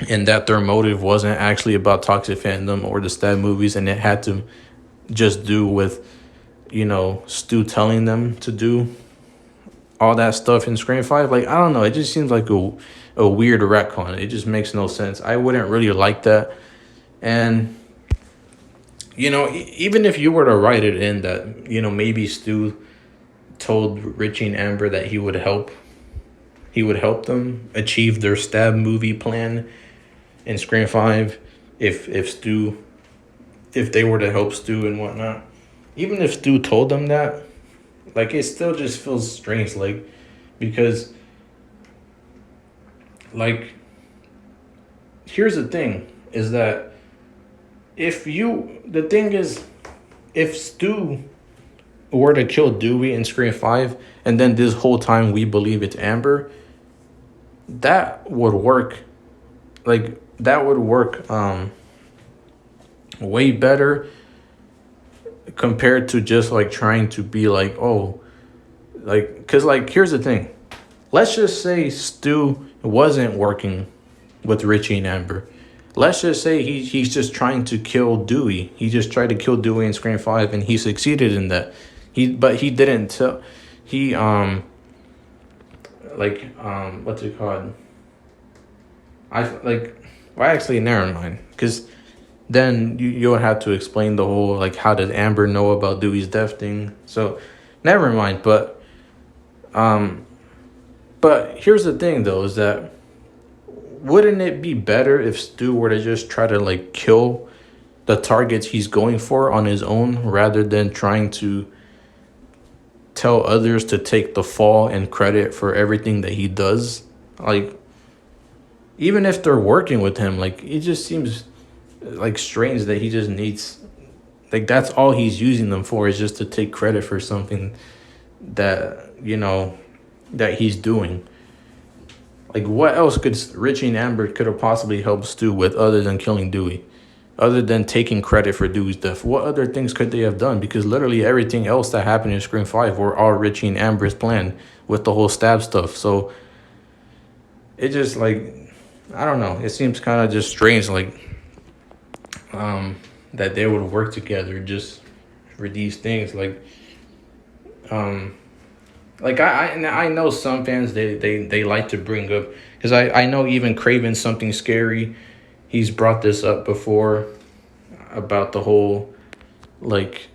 and that their motive wasn't actually about toxic fandom or the stab movies, and it had to just do with, you know, Stu telling them to do all that stuff in Scream 5. Like, I don't know. It just seems like a weird retcon. It just makes no sense. I wouldn't really like that. And, you know, even if you were to write it in that, you know, maybe Stu told Richie and Amber that he would help them achieve their stab movie plan in Scream 5 if they were to help Stu and whatnot. Even if Stu told them that, like, it still just feels strange, like, because, like, here's the thing, is that if Stu were to kill Dewey in Scream 5, and then this whole time we believe it's Amber, that would work, way better compared to just, like, trying to be like, oh, like, because, like, here's the thing. Let's just say Stu wasn't working with Richie and Amber. Let's just say he's just trying to kill Dewey. He just tried to kill Dewey in Scream 5, and he succeeded in that. But he didn't tell. He what's it called? Actually, never mind. Because then you would have to explain the whole, like, how did Amber know about Dewey's death thing. So never mind. But here's the thing though, is that wouldn't it be better if Stu were to just try to like kill the targets he's going for on his own, rather than trying to tell others to take the fall and credit for everything that he does? Like, even if they're working with him, like, it just seems like strange that he just needs, like, that's all he's using them for, is just to take credit for something that, that he's doing. Like, what else could Richie and Amber could have possibly helped Stu with other than killing Dewey? Other than taking credit for Dewey's death, what other things could they have done? Because literally everything else that happened in Scream 5 were all Richie and Amber's plan with the whole stab stuff. So it just, like, I don't know. It seems kind of just strange, like, that they would work together just for these things. Like I know some fans, they like to bring up, because I know even Craven Something Scary, he's brought this up before about the whole, like,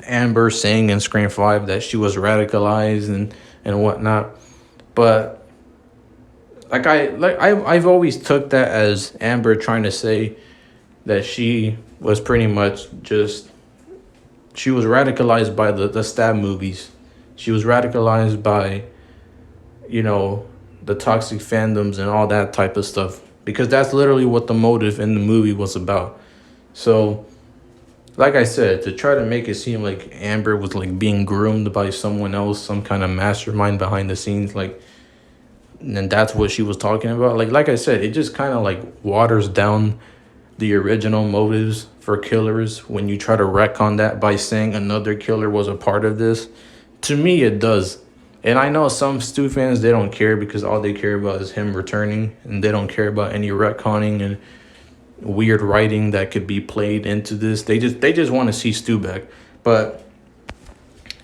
Amber saying in Scream 5 that she was radicalized and whatnot. But I've always took that as Amber trying to say that she was pretty much just, she was radicalized by the stab movies. She was radicalized by, the toxic fandoms and all that type of stuff, because that's literally what the motive in the movie was about. So, like I said, to try to make it seem like Amber was like being groomed by someone else, some kind of mastermind behind the scenes, like, and that's what she was talking about. Like I said, it just kind of like waters down the original motives for killers when you try to retcon that by saying another killer was a part of this. To me, it does. And I know some Stu fans, they don't care, because all they care about is him returning, and they don't care about any retconning and weird writing that could be played into this. They just want to see Stu back. But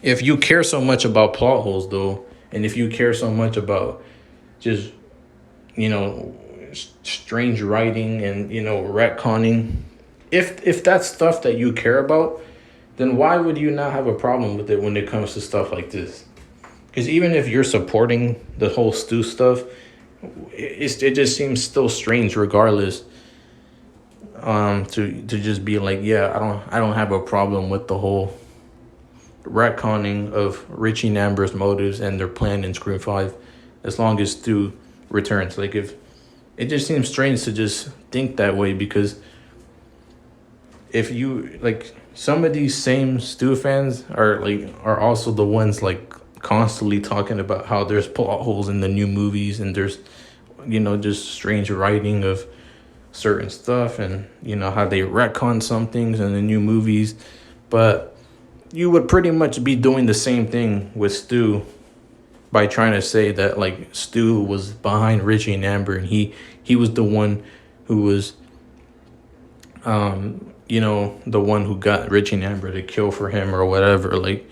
if you care so much about plot holes, though, and if you care so much about just, strange writing and, retconning, if that's stuff that you care about, then why would you not have a problem with it when it comes to stuff like this? Because even if you're supporting the whole Stu stuff, it just seems still strange regardless, to just be like, yeah, I don't have a problem with the whole retconning of Richie and Amber's motives and their plan in Scream 5, as long as Stu returns. Like, if it just seems strange to just think that way, because if you, like, some of these same Stu fans are also the ones like constantly talking about how there's plot holes in the new movies, and there's, just strange writing of certain stuff, and how they retcon some things in the new movies. But you would pretty much be doing the same thing with Stu by trying to say that, like, Stu was behind Richie and Amber, and he was the one who was the one who got Richie and Amber to kill for him or whatever. Like,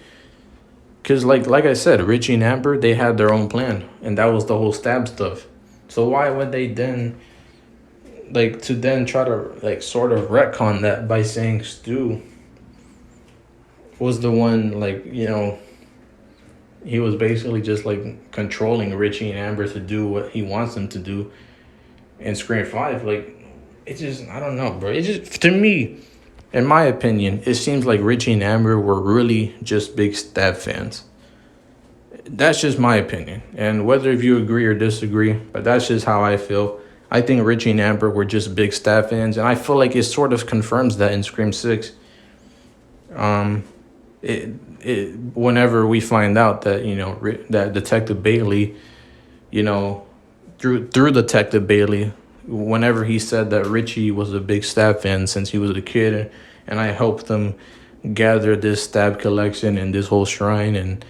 because like I said, Richie and Amber, they had their own plan, and that was the whole stab stuff. So why would they then, like, to then try to, like, sort of retcon that by saying Stu was the one, like, he was basically just, like, controlling Richie and Amber to do what he wants them to do in Scream 5. Like, it just, I don't know, bro. It just, to me, in my opinion, it seems like Richie and Amber were really just big stab fans. That's just my opinion. And whether if you agree or disagree, but that's just how I feel. I think Richie and Amber were just big stab fans, and I feel like it sort of confirms that in Scream 6. Whenever we find out that, that Detective Bailey, through Detective Bailey, whenever he said that Richie was a big stab fan since he was a kid, and I helped them gather this stab collection and this whole shrine, and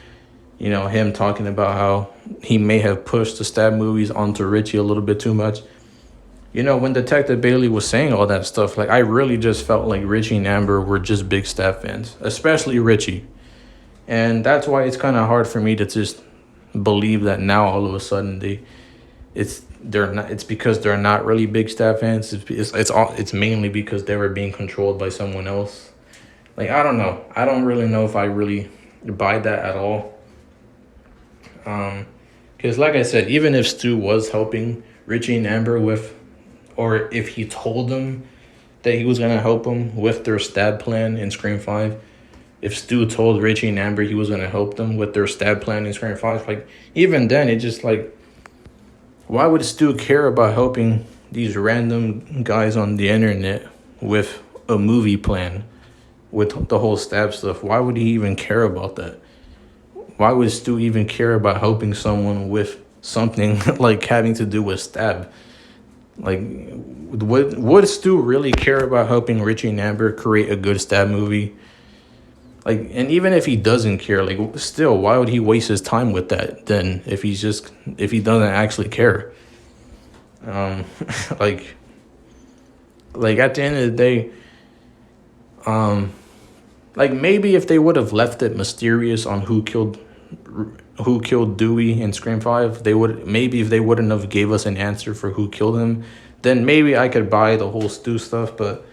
him talking about how he may have pushed the stab movies onto Richie a little bit too much. When Detective Bailey was saying all that stuff, like, I really just felt like Richie and Amber were just big stab fans, especially Richie. And that's why it's kind of hard for me to just believe that now all of a sudden they're not. It's because they're not really big Stab fans. It's mainly because they were being controlled by someone else. Like, I don't know. I don't really know if I really buy that at all. Because like I said, even if Stu was helping Richie and Amber with, or if he told them that he was gonna help them with their stab plan in Scream 5, if Stu told Richie and Amber he was gonna help them with their stab plan in Scream 5, like, even then, it just, like, why would Stu care about helping these random guys on the internet with a movie plan, with the whole stab stuff? Why would he even care about that? Why would Stu even care about helping someone with something like having to do with stab? Like, would Stu really care about helping Richie and Amber create a good stab movie? Like, and even if he doesn't care, like, still, why would he waste his time with that then if he doesn't actually care? Um, like, at the end of the day, like, maybe if they would have left it mysterious on who killed Dewey in Scream 5, maybe if they wouldn't have gave us an answer for who killed him, then maybe I could buy the whole Stu stuff. But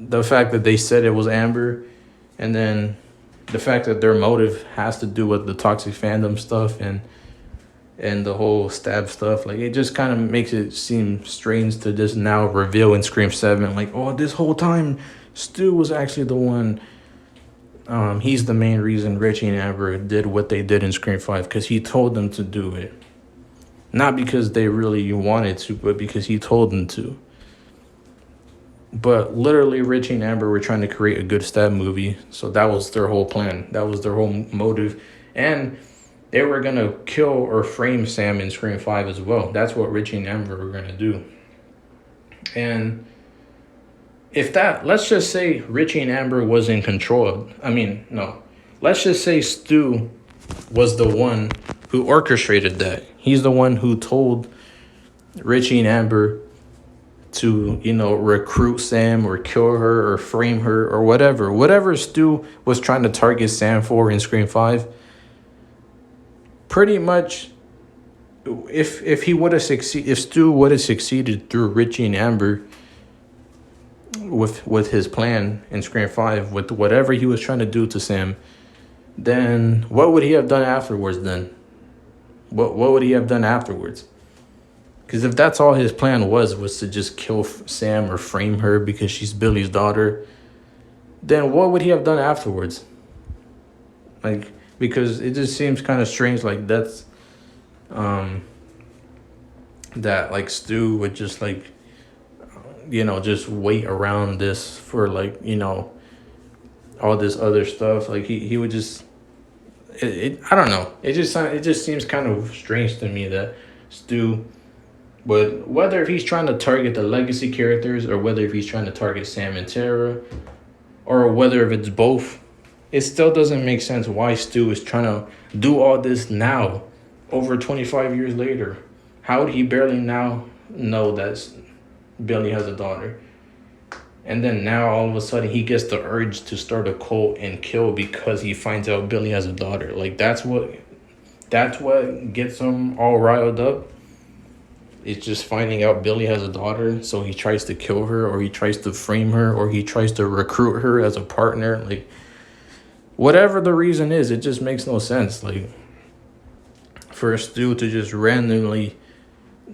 the fact that they said it was Amber, and then the fact that their motive has to do with the toxic fandom stuff and the whole stab stuff, like, it just kind of makes it seem strange to just now reveal in Scream 7, like, oh, this whole time Stu was actually the one. He's the main reason Richie and Amber did what they did in Scream 5, because he told them to do it. Not because they really wanted to, but because he told them to. But literally, Richie and Amber were trying to create a good stab movie, so that was their whole plan. That was their whole motive. And they were going to kill or frame Sam in Scream 5 as well. That's what Richie and Amber were going to do. And let's just say Richie and Amber was in control. Let's just say Stu was the one who orchestrated that. He's the one who told Richie and Amber to, recruit Sam or kill her or frame her or whatever. Whatever Stu was trying to target Sam for in Scream 5, pretty much, if Stu would have succeeded through Richie and Amber with his plan in Scream 5, with whatever he was trying to do to Sam, then what would he have done afterwards then? What would he have done afterwards? Because if that's all his plan was to just kill Sam or frame her because she's Billy's daughter, then what would he have done afterwards? Like, because it just seems kind of strange, like, that's that, like, Stu would just, like, just wait around this for, like, all this other stuff. Like, he would just, I don't know. It just seems kind of strange to me that Stu would, whether if he's trying to target the legacy characters or whether if he's trying to target Sam and Tara, or whether if it's both, it still doesn't make sense why Stu is trying to do all this now, over 25 years later. How would he barely now know that Billy has a daughter? And then now all of a sudden he gets the urge to start a cult and kill because he finds out Billy has a daughter. Like, that's what gets him all riled up. It's just finding out Billy has a daughter, so he tries to kill her, or he tries to frame her, or he tries to recruit her as a partner. Like, whatever the reason is, it just makes no sense. Like, for Stu to just randomly,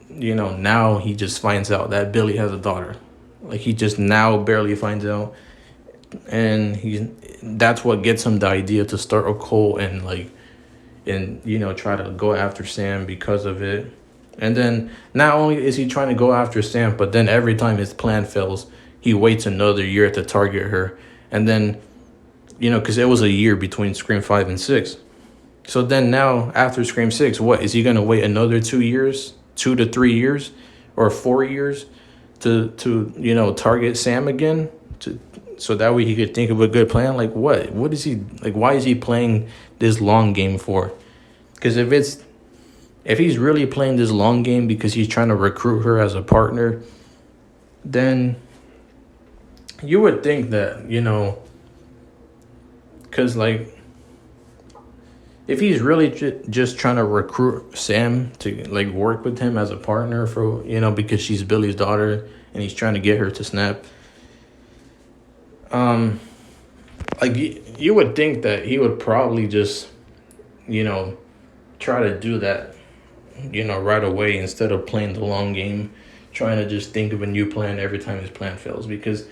now he just finds out that Billy has a daughter. Like, he just now barely finds out, and that's what gets him the idea to start a cult and try to go after Sam because of it. And then not only is he trying to go after Sam, but then every time his plan fails, he waits another year to target her. And then, because it was a year between Scream 5 and 6. So then now, after Scream 6, what? Is he going to wait another 2 years? 2 to 3 years? Or 4 years to target Sam again? So that way he could think of a good plan? Like, what? What is he, like, why is he playing this long game for? Because if he's really playing this long game because he's trying to recruit her as a partner, then you would think that, because, like, if he's really just trying to recruit Sam to like work with him as a partner for, you know, because she's Billy's daughter and he's trying to get her to snap. Like you would think that he would probably just, you know, try to do that, you know, right away instead of playing the long game, trying to just think of a new plan every time his plan fails. Because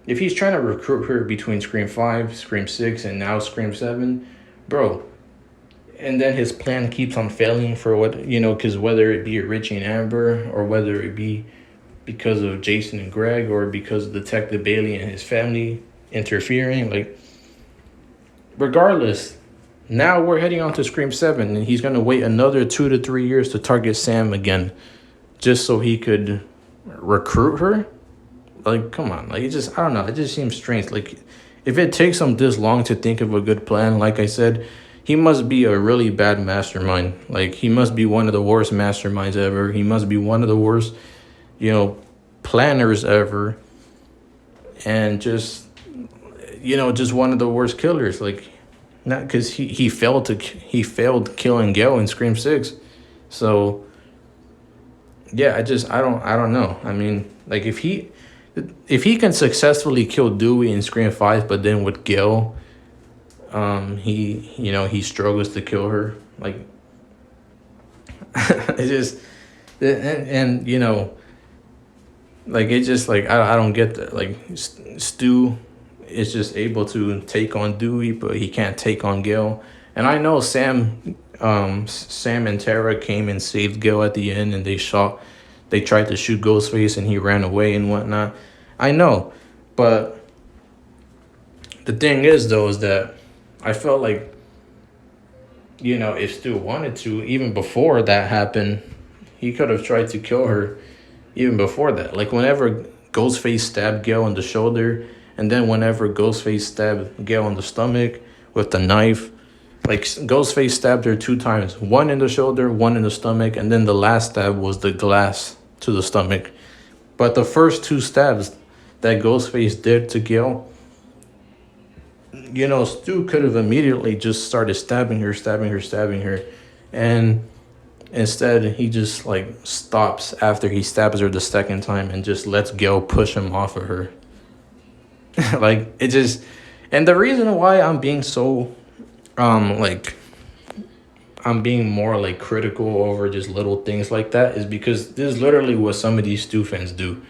if he's trying to recruit her between Scream 5, Scream 6, and now Scream 7, bro, and then his plan keeps on failing for what, you know, because whether it be Richie and Amber or whether it be because of Jason and Greg or because of Detective Bailey and his family interfering, like, regardless, now we're heading on to Scream 7 and he's going to wait another 2 to 3 years to target Sam again just so he could recruit her. Like, come on. Like, it just, I don't know. It just seems strange. Like, if it takes him this long to think of a good plan, like I said, he must be a really bad mastermind. Like, he must be one of the worst masterminds ever. He must be one of the worst, you know, planners ever. And just, you know, just one of the worst killers. Like, not because he failed killing Gale in Scream 6. So, yeah, I don't know. I mean, like, if he can successfully kill Dewey in Scream 5, but then with Gale, he struggles to kill her. Like, it just, and you know, like, it just, like, I don't get that. Like, Stu is just able to take on Dewey, but he can't take on Gale. And I know Sam and Tara came and saved Gale at the end, and they tried to shoot Ghostface and he ran away and whatnot. I know, but the thing is, though, is that I felt like, you know, if Stu wanted to, even before that happened, he could have tried to kill her even before that. Like, whenever Ghostface stabbed Gale in the shoulder, and then whenever Ghostface stabbed Gale in the stomach with the knife, like, Ghostface stabbed her 2 times. One in the shoulder, one in the stomach, and then the last stab was the glass to the stomach. But the first 2 stabs that Ghostface did to Gale, you know, Stu could have immediately just started stabbing her. And instead, he just, like, stops after he stabs her the second time and just lets Gale push him off of her. Like, it just... And the reason why I'm being so, I'm being more, like, critical over just little things like that is because this is literally what some of these Stu fans do.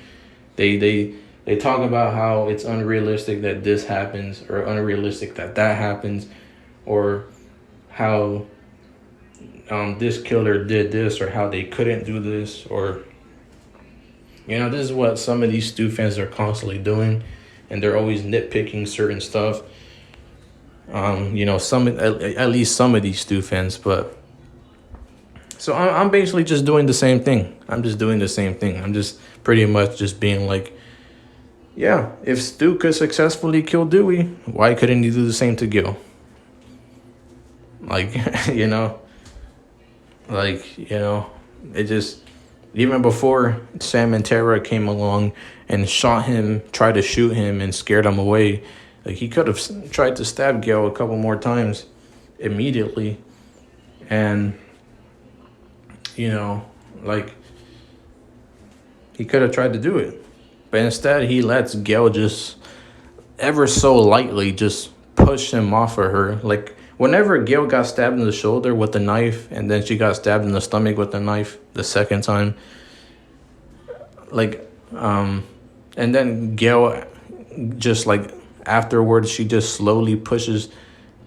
They talk about how it's unrealistic that this happens, or unrealistic that happens, or how this killer did this, or how they couldn't do this, or, you know, this is what some of these Stu fans are constantly doing, and they're always nitpicking certain stuff. You know, at least some of these Stu fans, but so I'm basically just doing the same thing. I'm just pretty much just being like, yeah, if Stu could successfully kill Dewey, why couldn't he do the same to Gil? Like, you know, it just, even before Sam and Tara came along and shot him, tried to shoot him and scared him away, like, he could have tried to stab Gale a couple more times immediately. And, you know, like, he could have tried to do it. But instead, he lets Gale just ever so lightly just push him off of her. Like, whenever Gale got stabbed in the shoulder with the knife, and then she got stabbed in the stomach with the knife the second time, like, and then Gale just, like, afterwards, she just slowly pushes,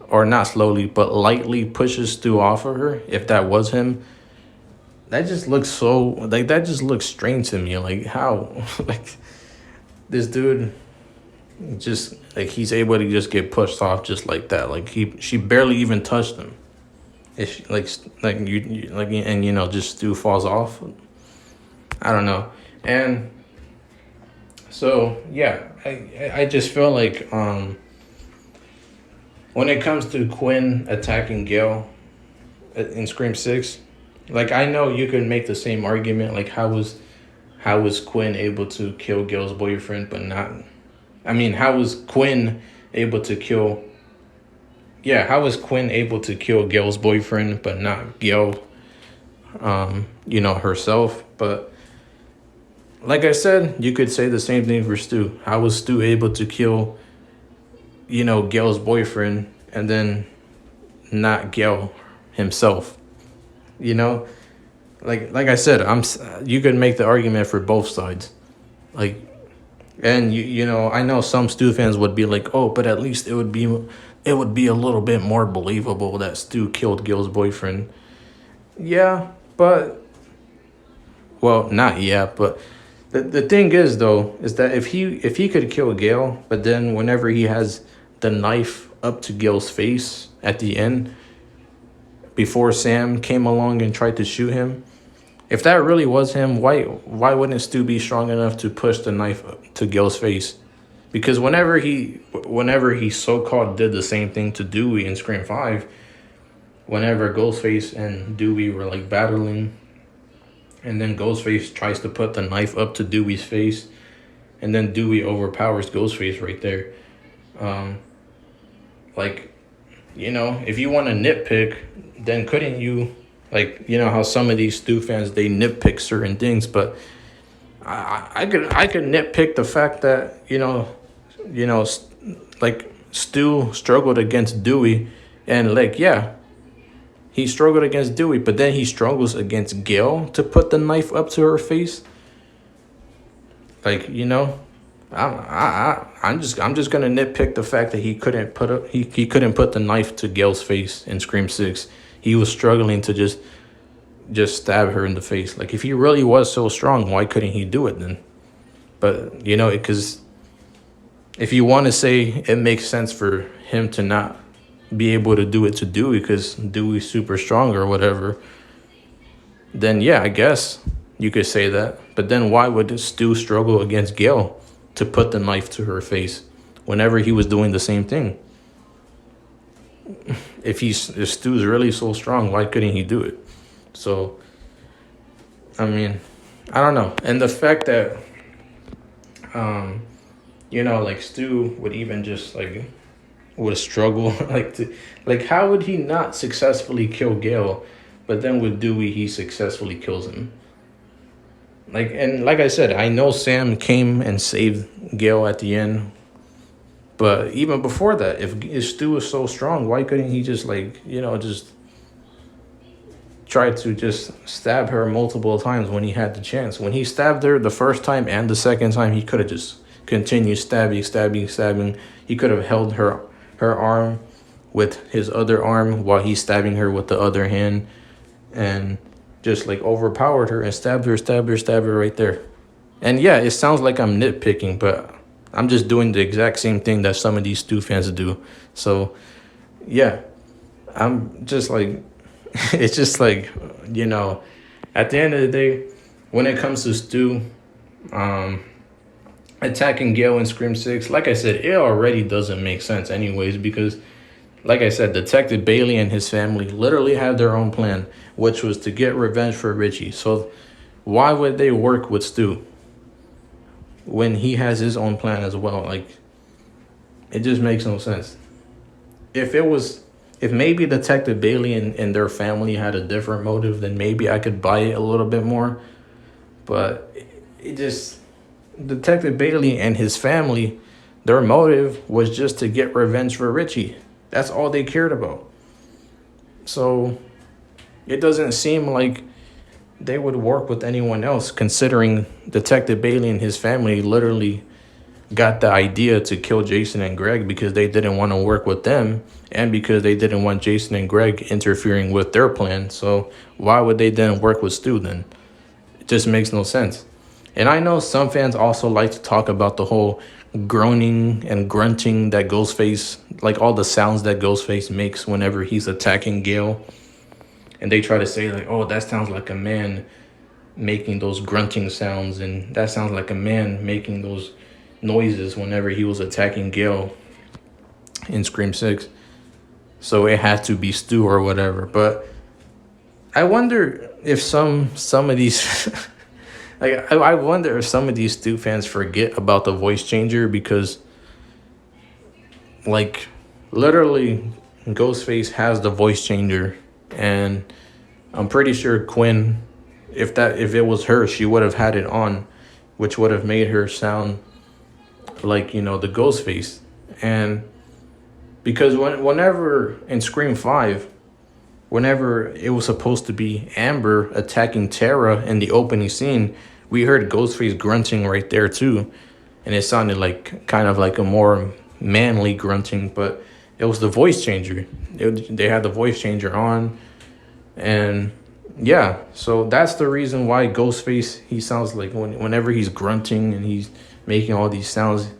or not slowly, but lightly pushes Stu off of her, if that was him. That just looks so, like, that just looks strange to me. Like, how, like, this dude just, like, he's able to just get pushed off just like that. Like, she barely even touched him. If, and, you know, just Stu falls off. I don't know. And so, yeah, I just feel like, when it comes to Quinn attacking Gale in Scream 6, like, I know you can make the same argument, like, how was Quinn able to kill Gale's boyfriend, but not, I mean, how was Quinn able to kill, yeah, how was Quinn able to kill Gale's boyfriend, but not Gale, herself? But like I said, you could say the same thing for Stu. How was Stu able to kill, Gale's boyfriend and then not Gale himself? You know, like I said, you could make the argument for both sides. Like, and I know some Stu fans would be like, oh, but at least it would be a little bit more believable that Stu killed Gale's boyfriend. Yeah, but well, not yeah, but the thing is though, is that if he could kill Gale, but then whenever he has the knife up to Gale's face at the end, before Sam came along and tried to shoot him, if that really was him, why wouldn't Stu be strong enough to push the knife up to Gale's face? Because whenever he so-called did the same thing to Dewey in Scream 5, whenever Ghostface and Dewey were like battling, and then Ghostface tries to put the knife up to Dewey's face, and then Dewey overpowers Ghostface right there. Like, if you want to nitpick, then couldn't you, like, how some of these Stu fans, they nitpick certain things, but I could nitpick the fact that, like Stu struggled against Dewey, and like, yeah, he struggled against Dewey, but then he struggles against Gale to put the knife up to her face. Like, I'm just gonna nitpick the fact that he couldn't put the knife to Gale's face in Scream 6. He was struggling to just stab her in the face. Like, if he really was so strong, why couldn't he do it then? But because if you want to say it makes sense for him to not be able to do it to Dewey because Dewey's super strong or whatever, then yeah, I guess you could say that. But then why would Stu struggle against Gale to put the knife to her face whenever he was doing the same thing? If Stu's really so strong, why couldn't he do it? So, I mean, I don't know. And the fact that, like Stu would even just like would struggle how would he not successfully kill Gale, but then with Dewey he successfully kills him? And like I said, I know Sam came and saved Gale at the end, but even before that, if Stu was so strong, why couldn't he just just try to just stab her multiple times when he had the chance? When he stabbed her the first time and the second time, he could have just continued stabbing. He could have held her arm with his other arm while he's stabbing her with the other hand, and just like overpowered her and stabbed her right there. And yeah, it sounds like I'm nitpicking, but I'm just doing the exact same thing that some of these Stu fans do. So yeah, I'm just like, it's just like, at the end of the day, when it comes to Stu attacking Gale in Scream 6, like I said, it already doesn't make sense anyways, because like I said, Detective Bailey and his family literally had their own plan, which was to get revenge for Richie. So why would they work with Stu when he has his own plan as well? Like, it just makes no sense. If maybe Detective Bailey and their family had a different motive, then maybe I could buy it a little bit more. But Detective Bailey and his family, their motive was just to get revenge for Richie. That's all they cared about. So it doesn't seem like they would work with anyone else, considering Detective Bailey and his family literally got the idea to kill Jason and Greg because they didn't want to work with them, and because they didn't want Jason and Greg interfering with their plan. So why would they then work with Stu then? It just makes no sense. And I know some fans also like to talk about the whole groaning and grunting that Ghostface, like all the sounds that Ghostface makes whenever he's attacking Gale. And they try to say like, oh, that sounds like a man making those grunting sounds, and that sounds like a man making those noises whenever he was attacking Gale in Scream 6. So it had to be Stu or whatever. But I wonder if some of these like I wonder if some of these Stu fans forget about the voice changer, because like literally Ghostface has the voice changer, and I'm pretty sure Quinn, if it was her, she would have had it on, which would have made her sound like, you know, the Ghostface. And because whenever in Scream 5, whenever it was supposed to be Amber attacking Tara in the opening scene, we heard Ghostface grunting right there too, and it sounded like kind of like a more manly grunting, but it was the voice changer. They had the voice changer on, and yeah, so that's the reason why Ghostface, he sounds like whenever he's grunting and he's making all these sounds,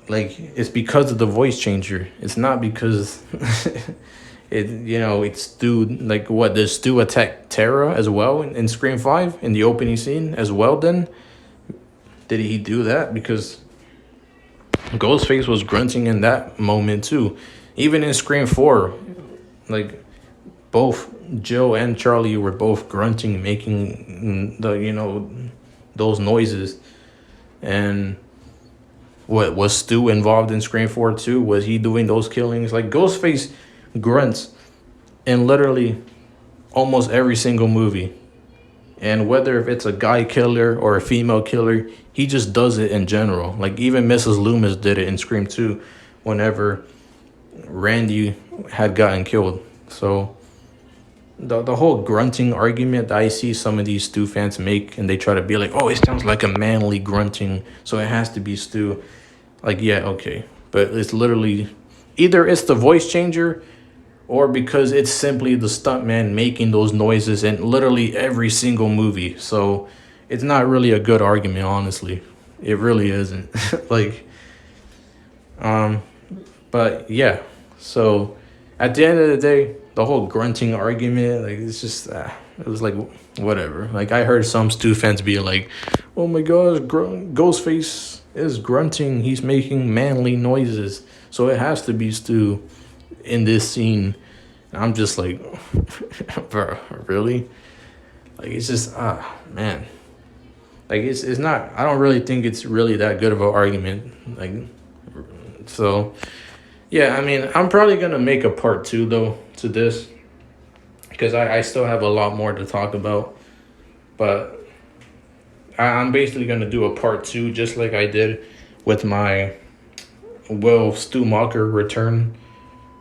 like it's because of the voice changer. It's not because it's Stu. Like, what, does Stu attack Tara as well in Scream 5 in the opening scene as well? Then did he do that? Because Ghostface was grunting in that moment too. Even in Scream 4, like both Jill and Charlie were both grunting, making those noises. And what, was Stu involved in Scream 4 too? Was he doing those killings? Like, Ghostface grunts in literally almost every single movie. And whether if it's a guy killer or a female killer, he just does it in general. Like, even Mrs. Loomis did it in Scream 2 whenever Randy had gotten killed. So the whole grunting argument that I see some of these Stu fans make, and they try to be like, oh, it sounds like a manly grunting, so it has to be Stu. Like, yeah, okay. But it's literally either it's the voice changer, or because it's simply the stuntman making those noises in literally every single movie. So it's not really a good argument, honestly. It really isn't. Like, but yeah. So at the end of the day, the whole grunting argument, like, it's just, it was like, whatever. Like, I heard some Stu fans be like, oh my gosh, Ghostface is grunting. He's making manly noises, so it has to be Stu in this scene. And I'm just like, bro, really? Like, it's just, man. Like, it's not, I don't really think it's really that good of an argument. Like, so, yeah, I mean, I'm probably going to make a part 2, though, to this, because I still have a lot more to talk about. But I'm basically going to do a part 2, just like I did with my Will Stu Macher return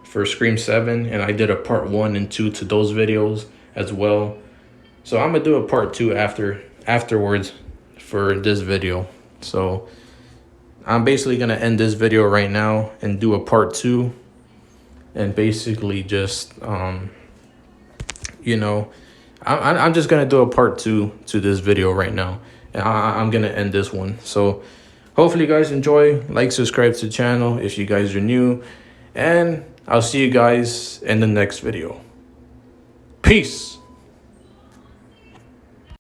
for Scream 7, and I did a part 1 and 2 to those videos as well. So I'm gonna do a part 2 afterwards for this video. So I'm basically gonna end this video right now and do a part 2, and basically just I'm just gonna do a part 2 to this video right now, and I'm gonna end this one. So hopefully you guys enjoy. Like, subscribe to the channel if you guys are new, and I'll see you guys in the next video. Peace.